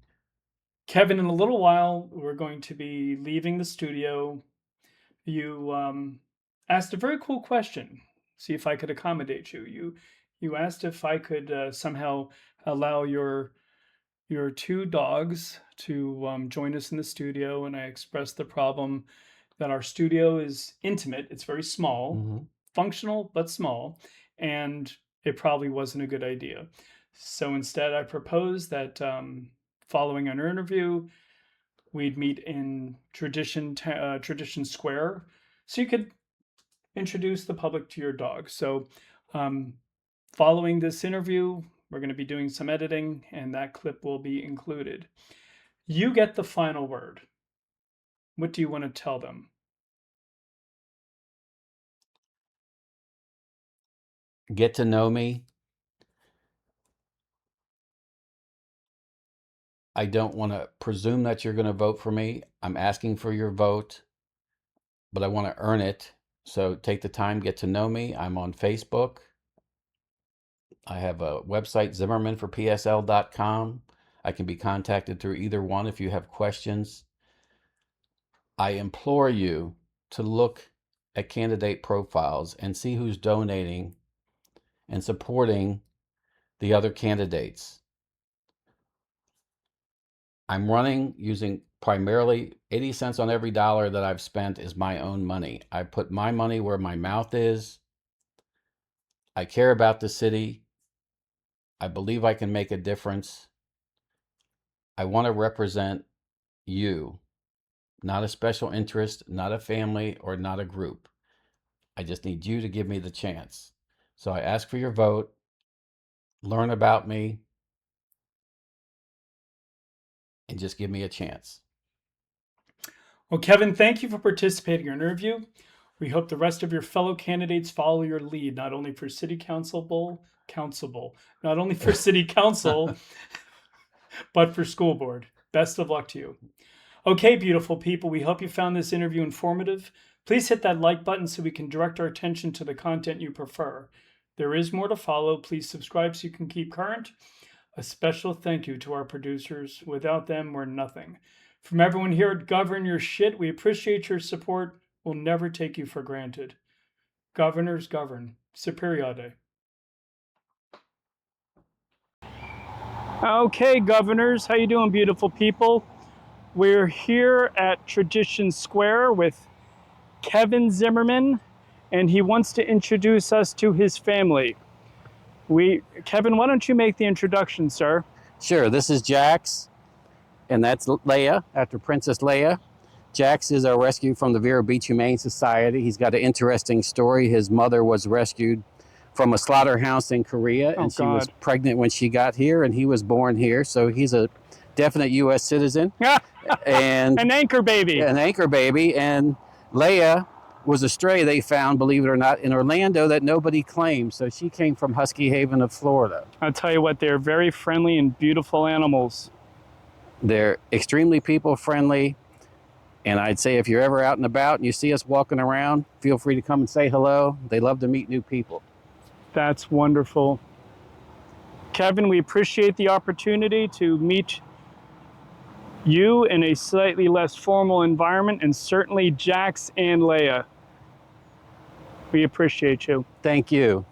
Speaker 1: Kevin, in a little while, we're going to be leaving the studio. You asked a very cool question. See if I could accommodate you. You asked if I could somehow allow your 2 dogs to join us in the studio, and I expressed the problem that our studio is intimate. It's very small, functional, but small, and it probably wasn't a good idea. So instead, I proposed that following our interview, we'd meet in Tradition Square, so you could introduce the public to your dog. So following this interview, we're going to be doing some editing, and that clip will be included. You get the final word. What do you want to tell them?
Speaker 2: Get to know me. I don't want to presume that you're going to vote for me. I'm asking for your vote, but I want to earn it. So take the time, get to know me. I'm on Facebook. I have a website, zimmermanforpsl.com. I can be contacted through either one if you have questions. I implore you to look at candidate profiles and see who's donating and supporting the other candidates. I'm running using primarily 80 cents on every dollar that I've spent is my own money. I put my money where my mouth is. I care about the city. I believe I can make a difference. I want to represent you, not a special interest, not a family, or not a group. I just need you to give me the chance. So I ask for your vote, learn about me, and just give me a chance.
Speaker 1: Well, Kevin, thank you for participating in our interview. We hope the rest of your fellow candidates follow your lead, not only for city council, not only for city council, but for school board. Best of luck to you. Okay, beautiful people, we hope you found this interview informative. Please hit that like button so we can direct our attention to the content you prefer. There is more to follow. Please subscribe so you can keep current. A special thank you to our producers. Without them, we're nothing. From everyone here at Govern Your Shit, we appreciate your support. We'll never take you for granted. Governors govern. Superiade. Okay, governors, how you doing, beautiful people? We're here at Tradition Square with Kevin Zimmerman, and he wants to introduce us to his family. Kevin, why don't you make the introduction, sir?
Speaker 2: Sure, this is Jax, and that's Leia, after Princess Leia. Jax is a rescue from the Vero Beach Humane Society. He's got an interesting story. His mother was rescued from a slaughterhouse in Korea, and she was pregnant when she got here, and he was born here. So he's a definite U.S. citizen. And
Speaker 1: an anchor baby.
Speaker 2: An anchor baby. And Leia was a stray they found, believe it or not, in Orlando that nobody claimed. So she came from Husky Haven of Florida.
Speaker 1: I'll tell you what, they're very friendly and beautiful animals.
Speaker 2: They're extremely people friendly. And I'd say if you're ever out and about and you see us walking around, feel free to come and say hello. They love to meet new people.
Speaker 1: That's wonderful. Kevin, we appreciate the opportunity to meet you in a slightly less formal environment, and certainly Jax and Leia. We appreciate you.
Speaker 2: Thank you.